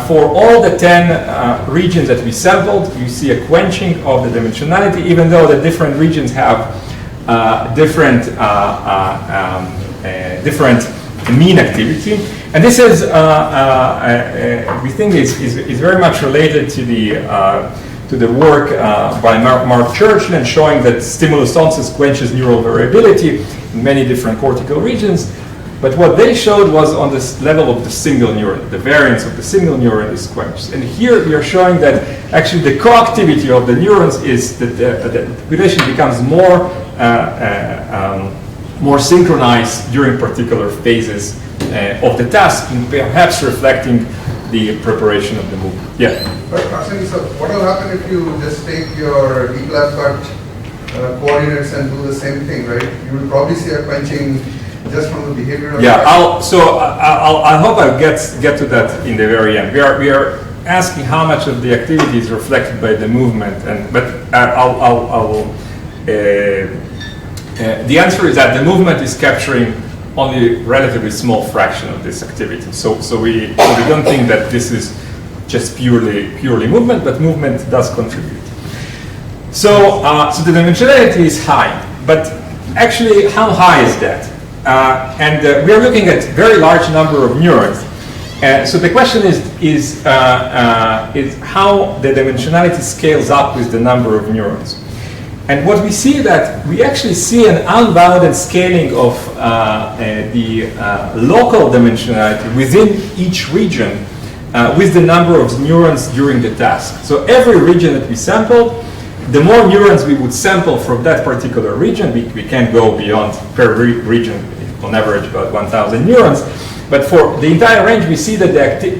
for all the 10 regions that we sampled, you see a quenching of the dimensionality, even though the different regions have different mean activity. And this is, we think, is very much related to the work by Mark Churchland, showing that stimulus onset quenches neural variability in many different cortical regions. But what they showed was on this level of the single neuron, the variance of the single neuron is quenched. And here we are showing that actually the coactivity of the neurons is that the population becomes more synchronized during particular phases of the task, and perhaps reflecting the preparation of the movement. Yeah. But Arseny, so what will happen if you just take your D-class cut coordinates and do the same thing, right? You will probably see a quenching just from the behavior of I hope I'll get to that in the very end. We are asking how much of the activity is reflected by the movement, the answer is that the movement is capturing only a relatively small fraction of this activity. So we don't think that this is just purely movement, but movement does contribute. So the dimensionality is high, but actually how high is that? We are looking at very large number of neurons. So the question is how the dimensionality scales up with the number of neurons. And what we see that we actually see an unbounded scaling of the local dimensionality within each region with the number of neurons during the task. So every region that we sampled, the more neurons we would sample from that particular region, we can't go beyond per region, on average about 1,000 neurons. But for the entire range, we see that the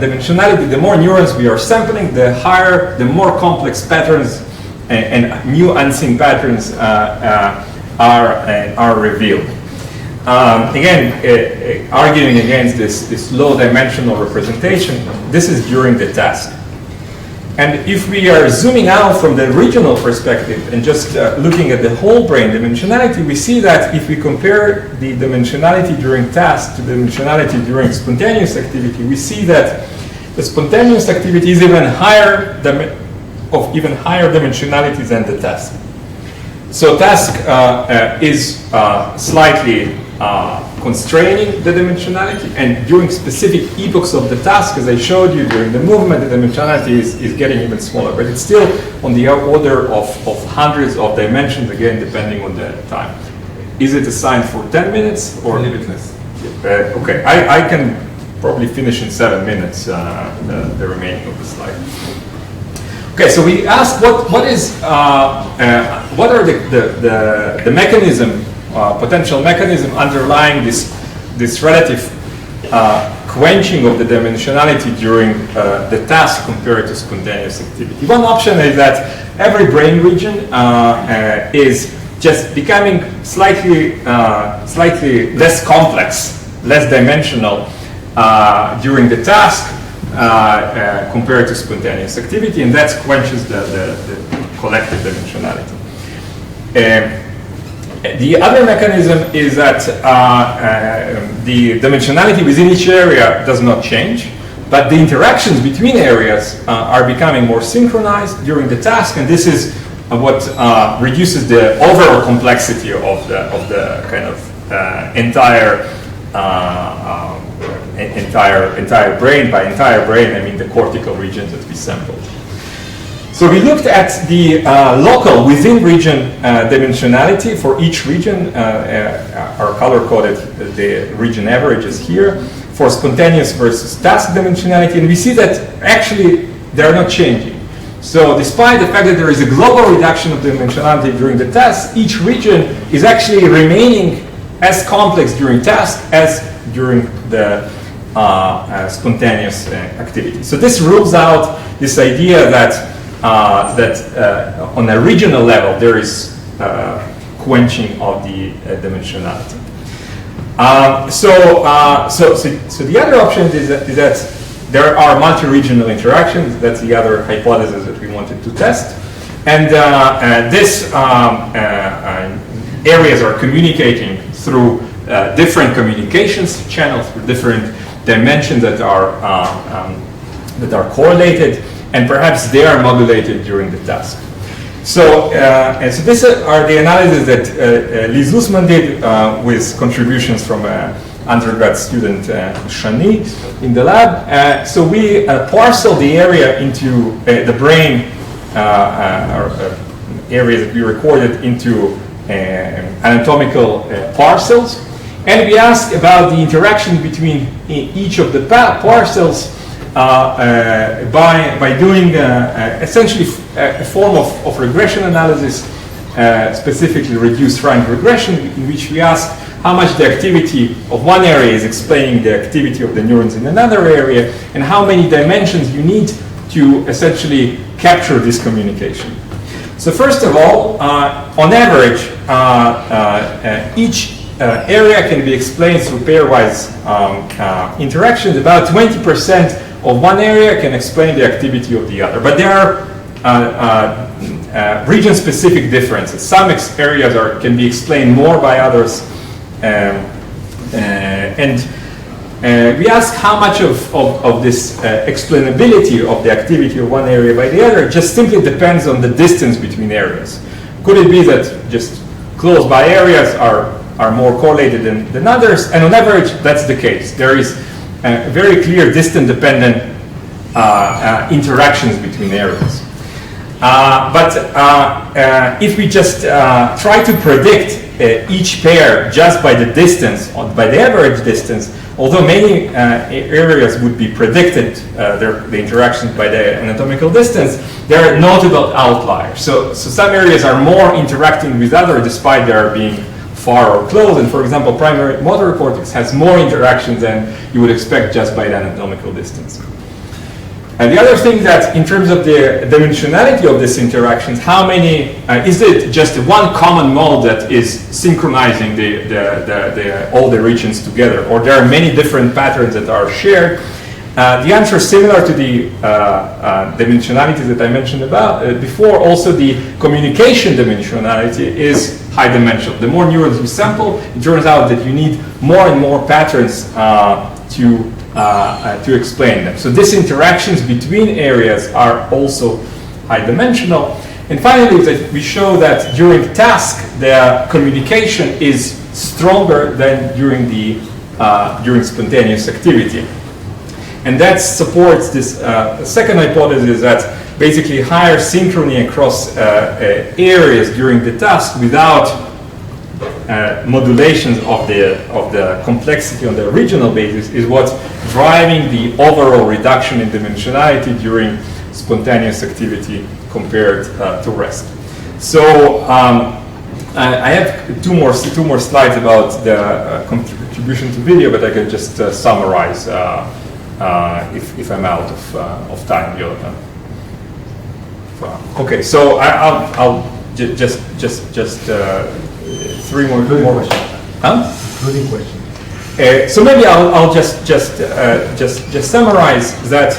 dimensionality, the more neurons we are sampling, the higher, the more complex patterns and new unseen patterns are revealed. Again, arguing against this low dimensional representation, this is during the task. And if we are zooming out from the regional perspective and just looking at the whole brain dimensionality, we see that if we compare the dimensionality during task to the dimensionality during spontaneous activity, we see that the spontaneous activity is even higher dimensionality than the task. So task is slightly constraining the dimensionality, and during specific epochs of the task, as I showed you during the movement, the dimensionality is getting even smaller, but it's still on the order of hundreds of dimensions, again, depending on the time. Is it assigned for 10 minutes or limitless? Okay, I can probably finish in 7 minutes the remaining of the slide. Okay, so we asked what are the mechanism, potential mechanism underlying this relative quenching of the dimensionality during the task compared to spontaneous activity. One option is that every brain region is just becoming slightly less complex, less dimensional during the task compared to spontaneous activity, and that quenches the collective dimensionality. The other mechanism is that the dimensionality within each area does not change, but the interactions between areas are becoming more synchronized during the task, and this is what reduces the overall complexity of the kind of entire brain. By entire brain, I mean the cortical regions that we sampled. So we looked at the local within region dimensionality for each region. Our color-coded the region averages here for spontaneous versus task dimensionality, and we see that actually they are not changing. So despite the fact that there is a global reduction of dimensionality during the task, each region is actually remaining as complex during task as during the spontaneous activity. So this rules out this idea that on a regional level there is quenching of the dimensionality. So the other option is that there are multi-regional interactions. That's the other hypothesis that we wanted to test. And this areas are communicating through different communications channels, through different dimensions that are correlated, and perhaps they are modulated during the task. So, and so these are the analysis that Liz Zussman did with contributions from undergrad student Shani in the lab. So we parcel the area into the brain, areas that we recorded into anatomical parcels, and we asked about the interaction between each of the parcels by doing essentially a form of regression analysis, specifically reduced rank regression, in which we ask how much the activity of one area is explaining the activity of the neurons in another area, and how many dimensions you need to essentially capture this communication. So first of all, on average, each area can be explained through pairwise interactions. About 20% of one area can explain the activity of the other. But there are region-specific differences. Some areas can be explained more by others. We ask how much of this explainability of the activity of one area by the other just simply depends on the distance between areas. Could it be that just close by areas are more correlated than others? And on average, that's the case. There is very clear distance-dependent interactions between areas. But if we just try to predict each pair just by the distance, by the average distance, although many areas would be predicted, the interactions by the anatomical distance, there are notable outliers. So some areas are more interacting with others despite their being far or close. And for example, primary motor cortex has more interactions than you would expect just by the anatomical distance. And the other thing that in terms of the dimensionality of these interactions, how many, is it just one common mode that is synchronizing all the regions together, or there are many different patterns that are shared? The answer is similar to the dimensionality that I mentioned before. Also, the communication dimensionality is high dimensional. The more neurons you sample, it turns out that you need more and more patterns to explain them. So these interactions between areas are also high dimensional. And finally, we show that during task, the communication is stronger than during spontaneous activity. And that supports this second hypothesis, that basically higher synchrony across areas during the task without modulations of the complexity on the regional basis is what's driving the overall reduction in dimensionality during spontaneous activity compared to rest. So I have two more slides about the contribution to video, but I can just summarize if I'm out of time. Okay, so I'll just three more questions. Including questions. So maybe I'll just summarize that.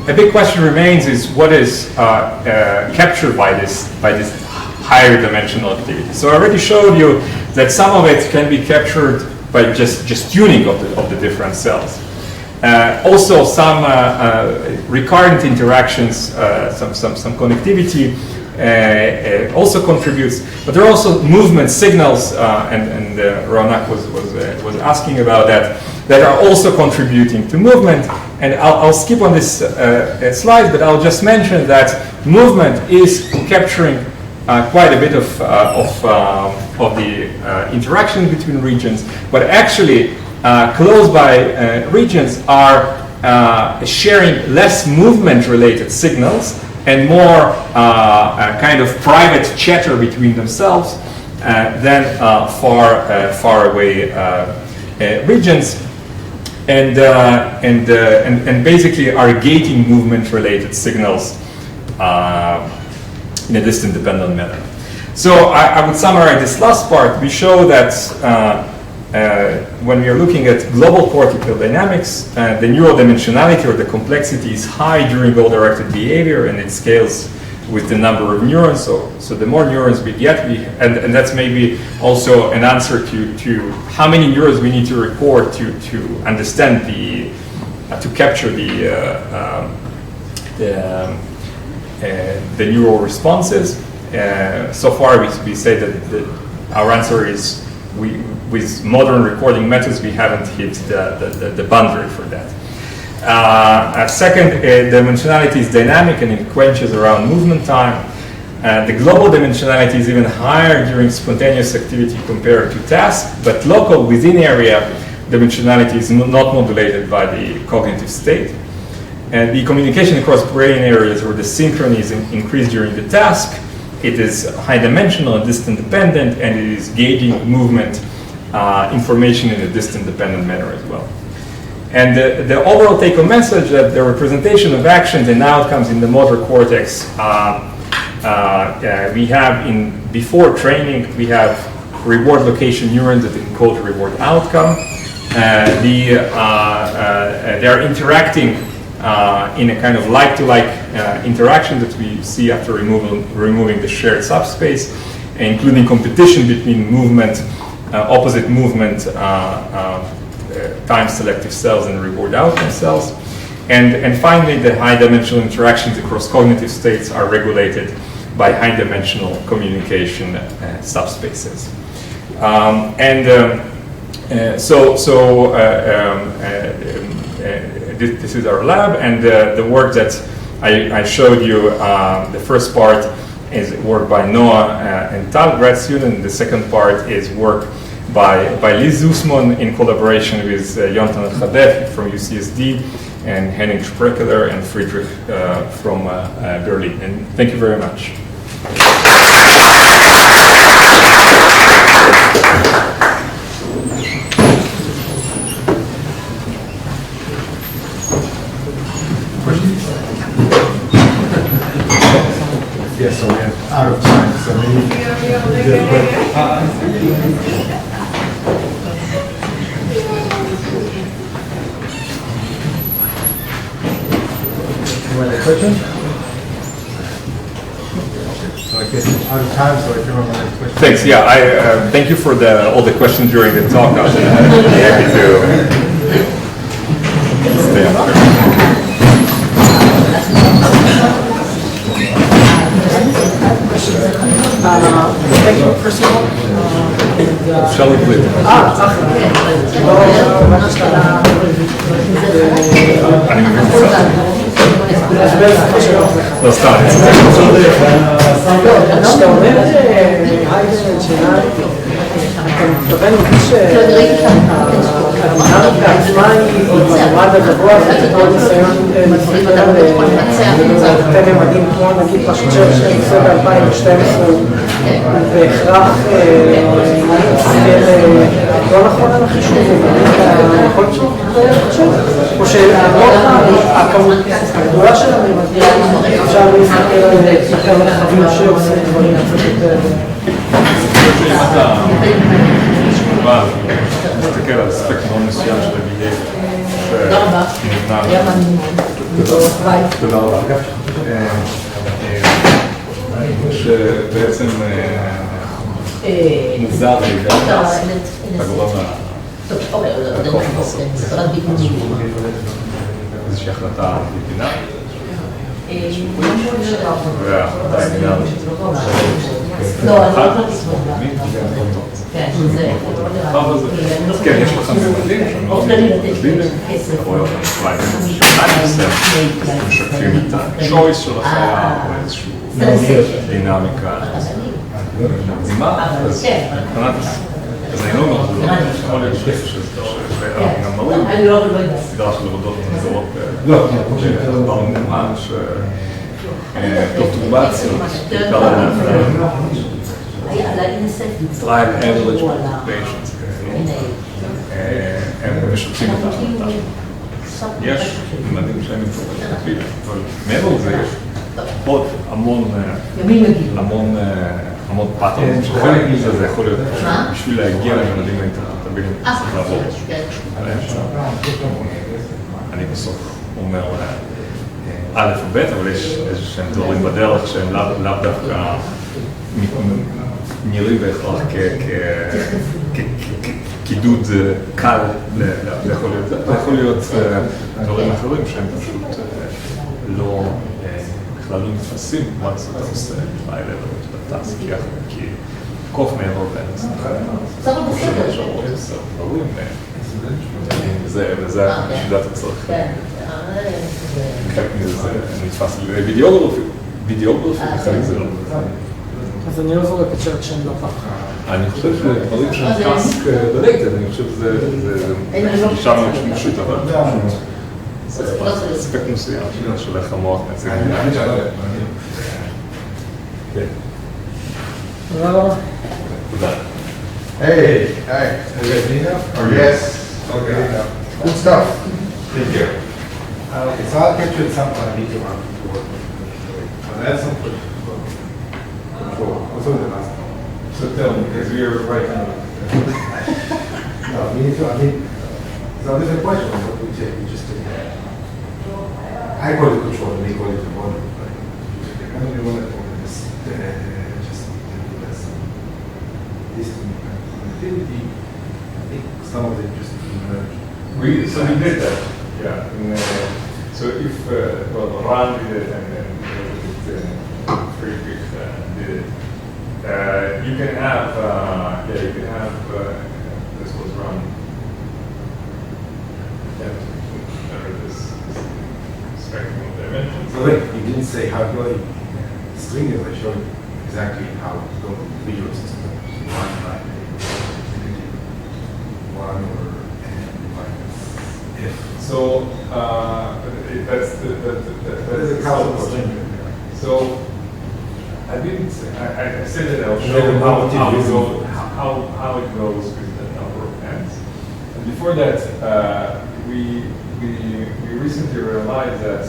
A big question remains is what is captured by this higher dimensional activity. So I already showed you that some of it can be captured by just tuning of the different cells. Also, some recurrent interactions, some connectivity also contributes, but there are also movement signals, and Ronak was asking about that are also contributing to movement. And I'll skip on this slide, but I'll just mention that movement is capturing quite a bit of the interaction between regions, but actually close by regions are sharing less movement-related signals and more kind of private chatter between themselves than far away regions, and basically are gating movement-related signals in a distant dependent manner. So I would summarize this last part. We show that when we are looking at global cortical dynamics, the neurodimensionality or the complexity is high during goal-directed behavior, and it scales with the number of neurons. So the more neurons we get, and that's maybe also an answer to how many neurons we need to record to understand to capture the neural responses. So far, we say that our answer is with modern recording methods, we haven't hit the boundary for that. Second, dimensionality is dynamic and it quenches around movement time. The global dimensionality is even higher during spontaneous activity compared to task, but local within area dimensionality is not modulated by the cognitive state. And the communication across brain areas where the synchrony is increased during the task, it is high dimensional and distant dependent, and it is gauging movement information in a distant dependent manner as well. And the overall take-home message that the representation of actions and outcomes in the motor cortex, we have before training, we have reward location neurons that encode reward outcome. They are interacting in a kind of like-to-like interaction that we see after removing the shared subspace, including competition between movement, opposite movement, time selective cells and reward outcome cells. And finally, the high dimensional interactions across cognitive states are regulated by high dimensional communication subspaces. This is our lab, and the work that I showed you, the first part is work by Noah and Tal, grad student, and the second part is work by Liz Zussman in collaboration with Yonatan Chadef from UCSD and Henning Sprekeler and Friedrich from Berlin. And thank you very much. Yes, so we're out of time, so maybe... Any other questions? So I guess I'm out of time, so I can remember the next question. Thanks, yeah, I thank you for all the questions during the talk. I was happy to stay after. Thank you, first of all. Shall we please? לא סתם. כשאתה אומר היידן שלה, אתה מתכוון שהדינמיקה עצמה היא במעמד הגבוה, זה מאוד ניסיון מסתכל לתת ממדים כמו נגיד פשצ'ר שעושה ב-2012 בהכרח מסתכל לא נכון על החישוב, יכול להיות שהוא או שלמרות הגדולה של הממדים אפשר להסתכל על יותר מרחבים שעושים דברים קצת יותר. אם אתה מסתכל על ספקטרום מסוים של ה-BA שנבנה תודה רבה. שבעצם מוזר לידי הגורם טוב, אוקיי, זה לא חשוב, זה רק ביקורים. איזושהי החלטה בינארית. וההחלטה הבינארית. לא, אני לא יכולה לסמוך. כן, זה... כן, יש לך ממדים שמאוד אתה רואה אותם משקפים את ה-choice של החיה או איזושהי דינמיקה מקדימה, אז מבחינת אז אני לא אומר, יכול להיות שגם מראים סדרה של עבודות נגזרות במומן שפרטורבציות בעיקר טרייל average patients הם משתפים את ההחלטה. יש מדהים שהם מתחילים, אבל מעבר לזה יש עוד המון פאטרנים שחלק מזה זה יכול להיות בשביל להגיע למדעים האינטרפרטביליים צריך לעבור אני בסוף אומר א' וב' אבל יש איזשהם דברים בדרך שהם לאו דווקא נראים בהכרח כקידוד קל יכול להיות דברים אחרים שהם פשוט לא בכלל לא נתפסים מה לעשות אתה עושה high level שאתה טס כי קוף מעבר באנס וזה שידת הצורך חלק מזה זה נתפס וידאוגרפי חלק זה לא אז אני לא זורק את שרת שם לא ככה. אני חושב שדברים שנתפס כדלקטד, אני חושב שזה גישה מאוד שימושית, אבל זה ספק מסוים של איך המוח מייצג. תודה רבה. תודה. Hey, hi. Is it Nina? Yes. Okay. Good stuff. Thank you. Okay, so I'll get you at some point. I need to run forward. But I have some questions. Also the last one. So tell me, because we are right now. No, we need to, so there's a question of what we just did. I call it control, and they call it the model. I don't know what this, just this connectivity. I think some of it just emerged. So we did that, yeah. And, so if, well, Ran did it, and then Friedrich did it. You can have, this was run, this spectrum of dimensions. So wait, you didn't say how to string is. I showed exactly how to go to the visual system. One or n minus if. So that's the color string. So I didn't say, I said that I'll show how it goes with the number of ends. And before that, we recently realized that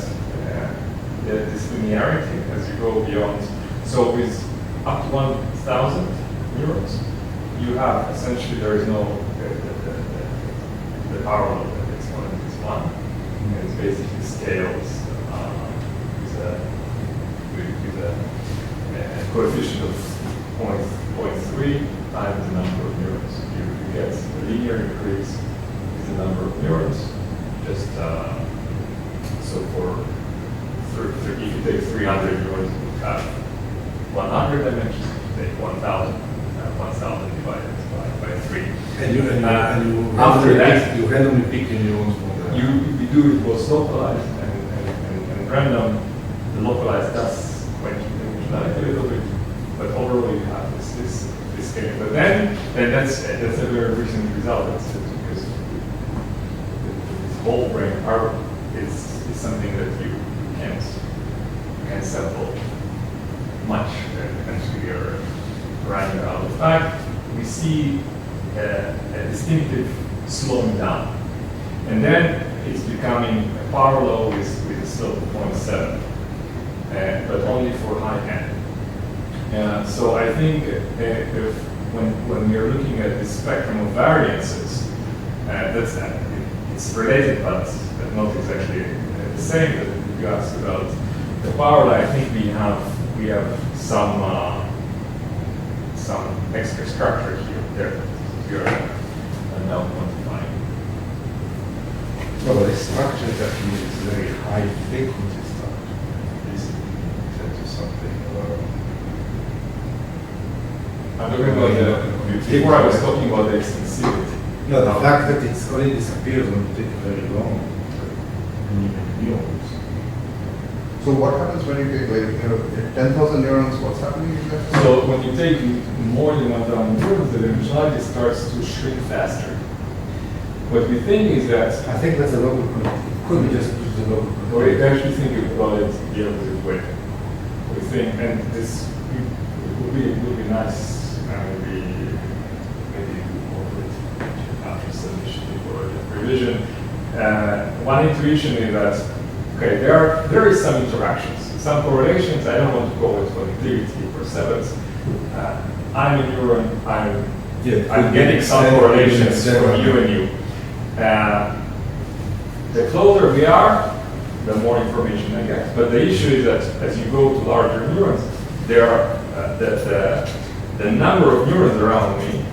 this linearity, as you go beyond, so with up to 1,000 neurons, you have essentially there is no the parallel that exponent is 1, and it's basically scales with a coefficient of 0.3 times the number of neurons. You get a linear increase with the number of neurons. Just so if you take 300 neurons, you have 100 dimensions. If you take 1,000, 1,000 divided by 3. And you after that, you randomly pick your neurons from the... We do it both localized and random. The localized does quite a little bit, but overall you have this scale. But then that's a very recent result. That's because this whole brain part is something that you can't sample much. Eventually you're running out of time. We see a distinctive slowing down, and then it's becoming parallel with a slope of 0.7. But only for high end. So I think if when you're looking at this spectrum of variances, it's related, but not exactly the same. That you asked about the power. I think we have some extra structure here. There, you're now quantifying. No, but this structure that is very high frequency structure. This is something. I'm talking about before I was talking about the extensivity. No, the fact that it's only disappears when you take very long, neurons. So what happens when you take like 10,000 neurons? What's happening exactly? So when you take more than 1,000 neurons, the dimensionality starts to shrink faster. What we think is that I think that's a local connectivity. Could be just the local connectivity. we actually think about it the opposite way. We think, and this would be nice, maybe incorporate after submission or revision. One intuition is that okay, there is some interactions, some correlations. I don't want to call it connectivity per se, but I'm a neuron. I'm getting some correlations from you and you. The closer we are, the more information I get. But the issue is that as you go to larger neurons, there are the number of neurons around me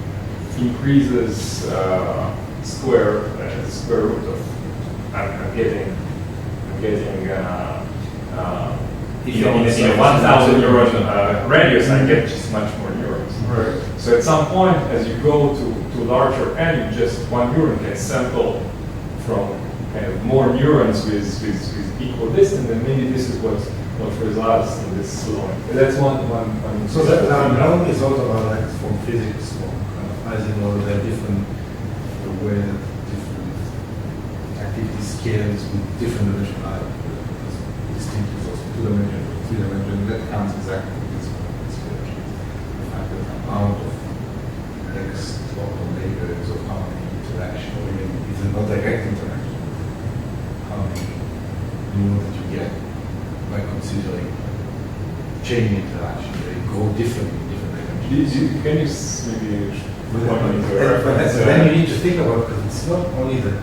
increases square root of. I'm getting in a 1,000 neuron radius, I get just much more neurons. Right. So at some point, as you go to larger n, just one neuron can sample from kind of more neurons with equal distance, and maybe this is what results in this slowing. That's one. So that now result of our like from physics, from analyzing all the different way that different activity scales with different dimensionality, distinct results, 2-dimensional, 3-dimensional. That counts exactly with this one. The fact that the amount of next or layers of how many interaction, or even it's not direct interaction, how many neurons that you get by considering chain interaction. They go differently in different dimensions. Can you maybe point me to a But reference? then you need to think about, because it's not only the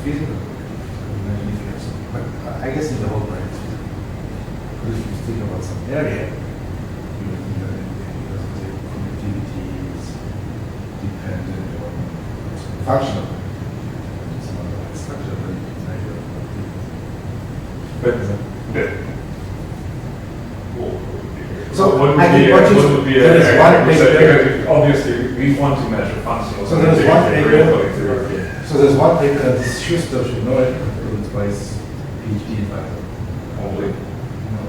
physical, but I guess in the whole brain. Because if you think about some area, the connectivity is dependent on some function of it. Some other structure, but it's not your connectivity. So what would be there is one paper. Obviously, we want to measure functional. So there's one paper. paper. So there's one paper that this Schuster should know it, because it's by his PhD advisor. Only. No.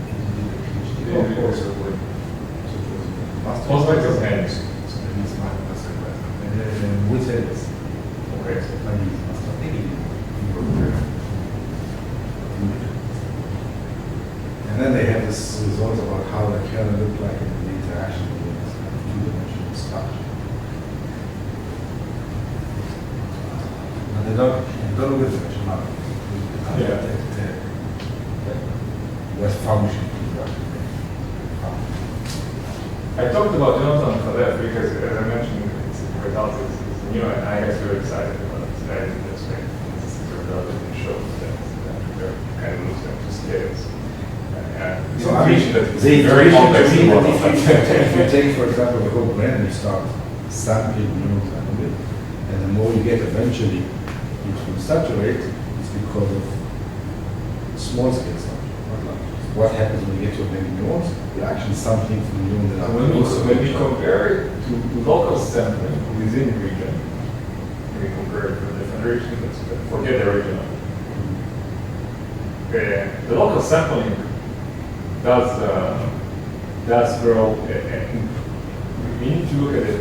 He did a PhD. Yeah, Also, also. so it was a master's. Also like his hands. So maybe it's my master advisor. And we said this. Okay. So maybe it's master. I think he wrote there. And then they have this result about how the kernel looked like in the interaction with this kind of two-dimensional structure. But they don't look at the dimensionality. Yeah. What's function? I talked about Jonathan Khaled because, as I mentioned, its result is new, and I get very excited about it. I didn't expect this is a result that it shows that they're kind of losing to scales. So I mean, it's the very complex. if you take, for example, the whole brain and you start sampling neurons around it, and the more you get eventually, it will saturate, it's because of small scale sampling, not large. What happens when you get to many neurons? You're actually sampling from neurons that are When we compare it to local sampling within the region, we compare it to different regions, but forget the regional. The local sampling does grow, and we need to look at it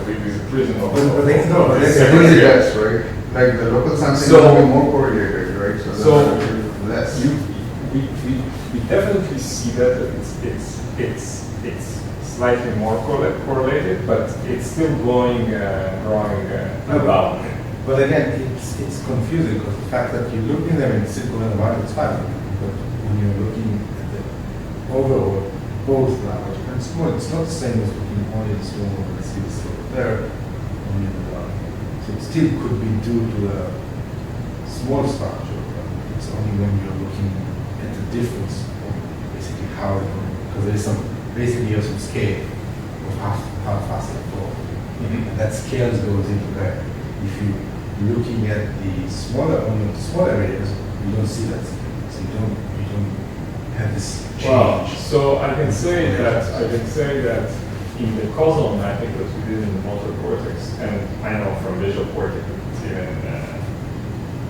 with a prism of. But they know, but It's really less, right? Like the local sampling will be more correlated, right? So less. We definitely see that it's slightly more correlated, but it's still growing about. But again, it's confusing because the fact that you look in them in simple environment is fine, but when you're looking at the overall, both large and small, it's not the same as looking only at the small and see the slope there, only the large. So it still could be due to a small structure, but it's only when you're looking at the difference of basically how, because there's some, basically you have some scale of how fast they fall. And that scale goes into that. If you looking at the smaller areas, you don't see that. So you don't have this change. Well, so I can say that in the causal mapping that we did in the motor cortex, and I know from visual cortex it's even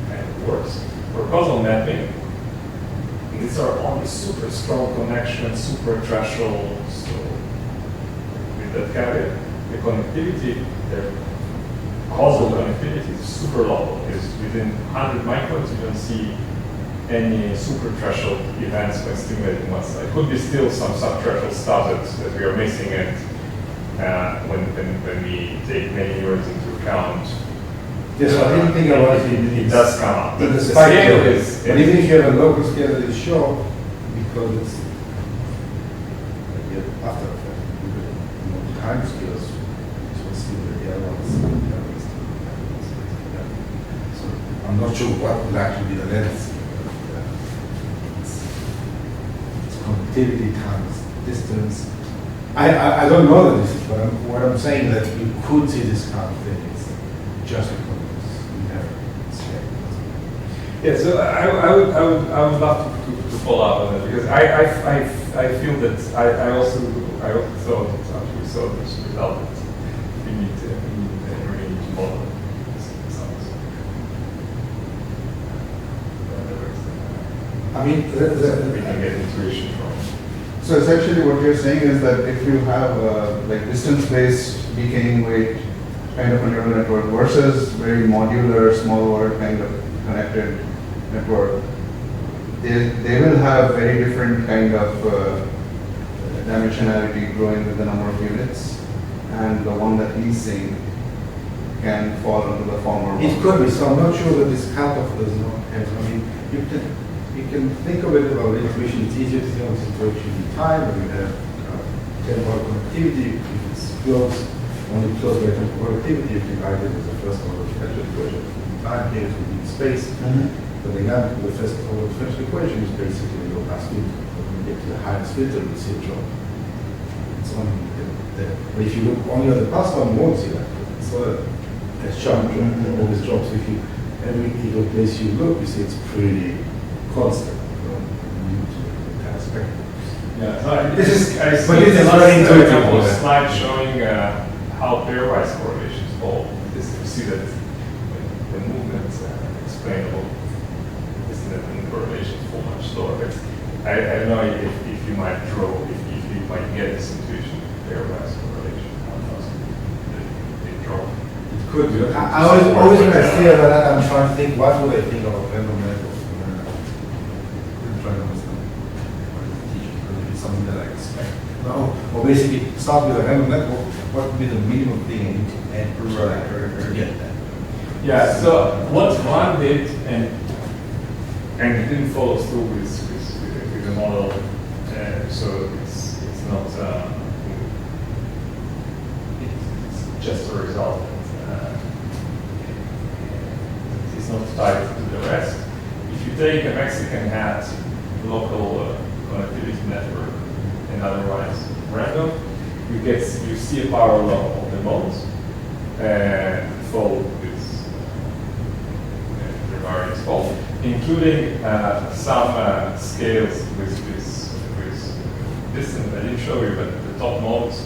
kind of worse. For causal mapping, these are only super strong connections, super threshold. So with that caveat, the connectivity, the causal connectivity is super low. It's within 100 microns. You don't see any super threshold events when stimulating one side. Could be still some subthreshold status that we are missing it when we take many neurons into account. Yes, I didn't think about it. It does come up. But the scale scale is. But even if you have a local scale that is short, because it's after effect, the time scales, so still the other ones. So I'm not sure what would actually be the length. It's conductivity times distance. I don't know the distance, but what I'm saying that you could see this kind of thing. It's just because. Yeah, so I would love to follow up on that because I feel that I also thought that after we saw this result that we really need to follow this results. I mean, we can get intuition from. So essentially what you're saying is that if you have like distance-based decaying weight kind of a neural network versus very modular, small world kind of connected network, they will have very different kind of dimensionality growing with the number of units, and the one that he's seeing can fall into the former one. It could be, so I'm not sure that this cutoff does not have, I mean, you can think of it about intuition. It's easier to think of situation in time when you have temporal connectivity. If it's close, only close by temporal connectivity, you can write it as a first order differential equation. Time here is within space. But again, the first order differential equation is basically your pass filter. When you get to the highest filter, you see a drop. It's only there. But if you look only at the pass one, you won't see that. It's not a sharp drop. It always drops. If you every either place you look, you see it's pretty constant. Yeah, so this is very intuitive. Slide showing how pairwise correlations fall. You see that the movement explainable is that the correlations fall much slower. But I don't know if you might draw, if you might get this intuition of pairwise correlation. How fast they draw. It could be. I always when I see that, I'm trying to think, what would I think of a random network? I'm trying to understand. It's something that I expect. No, or basically start with a random network. What would be the minimum thing I need to add to get that? Yeah. So what Ron did, and he didn't follow through with the model, so it's not it's just a result. It's not tied to the rest. If you take a Mexican hat local connectivity network and otherwise random, you see a power law of the modes fold with the variance fold, including some scales with distance. I didn't show you, but the top modes,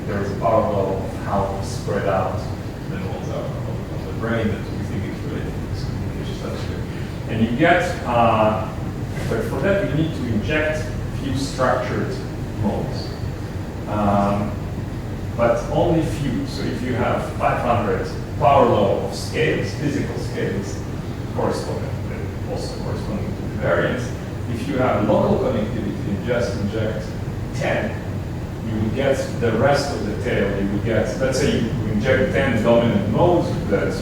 there is a power law of how spread out the modes are on the brain that we think is related to this communication substrate. And you get, but for that you need to inject few structured modes. But only few. So if you have 500 power law of scales, physical scales, corresponding, also corresponding to the variance, if you have local connectivity and just inject 10, you will get the rest of the tail. You will get, let's say you inject 10 dominant modes that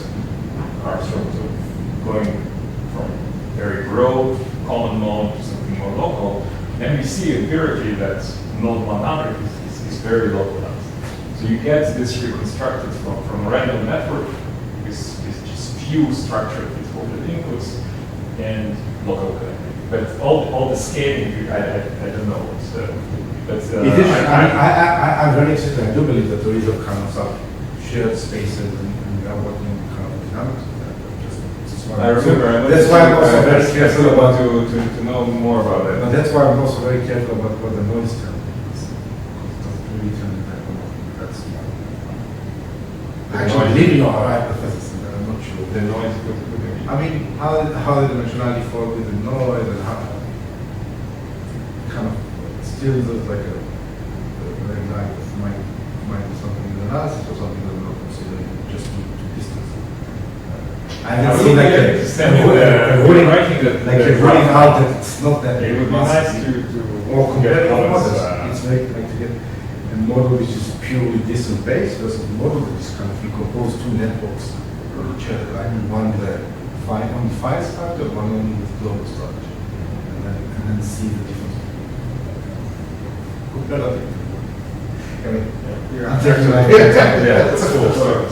are sort of going from very broad common mode to something more local, then we see empirically that node 100 is very localized. So you get this reconstructed from a random network with just few structured withholded inputs and local connectivity. But all the scaling, I don't know what's I'm very interested. I do believe that there is a kind of some shared spaces, and we are working kind of dynamics of that. I remember. That's why I'm also very careful about to know more about it. But that's why I'm also very careful about what the noise term is. Because it really turns back on. That's I actually believe in our hypothesis, but I'm not sure. The noise could be. I mean, how the dimensionality fall with the noise and how kind of still looks like a very light might be something in the analysis or something that we're not considering just to distance. I haven't seen like a ruling out that it's not that. It would be nice to or compare get models. others, It's very like to get a model which is purely distance based versus a model that is kind of you compose two networks which are like one with a on fine structure, one on with global structure, and then see the difference. Good better. I mean, yeah, that's cool. So,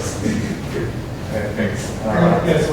thanks. yes,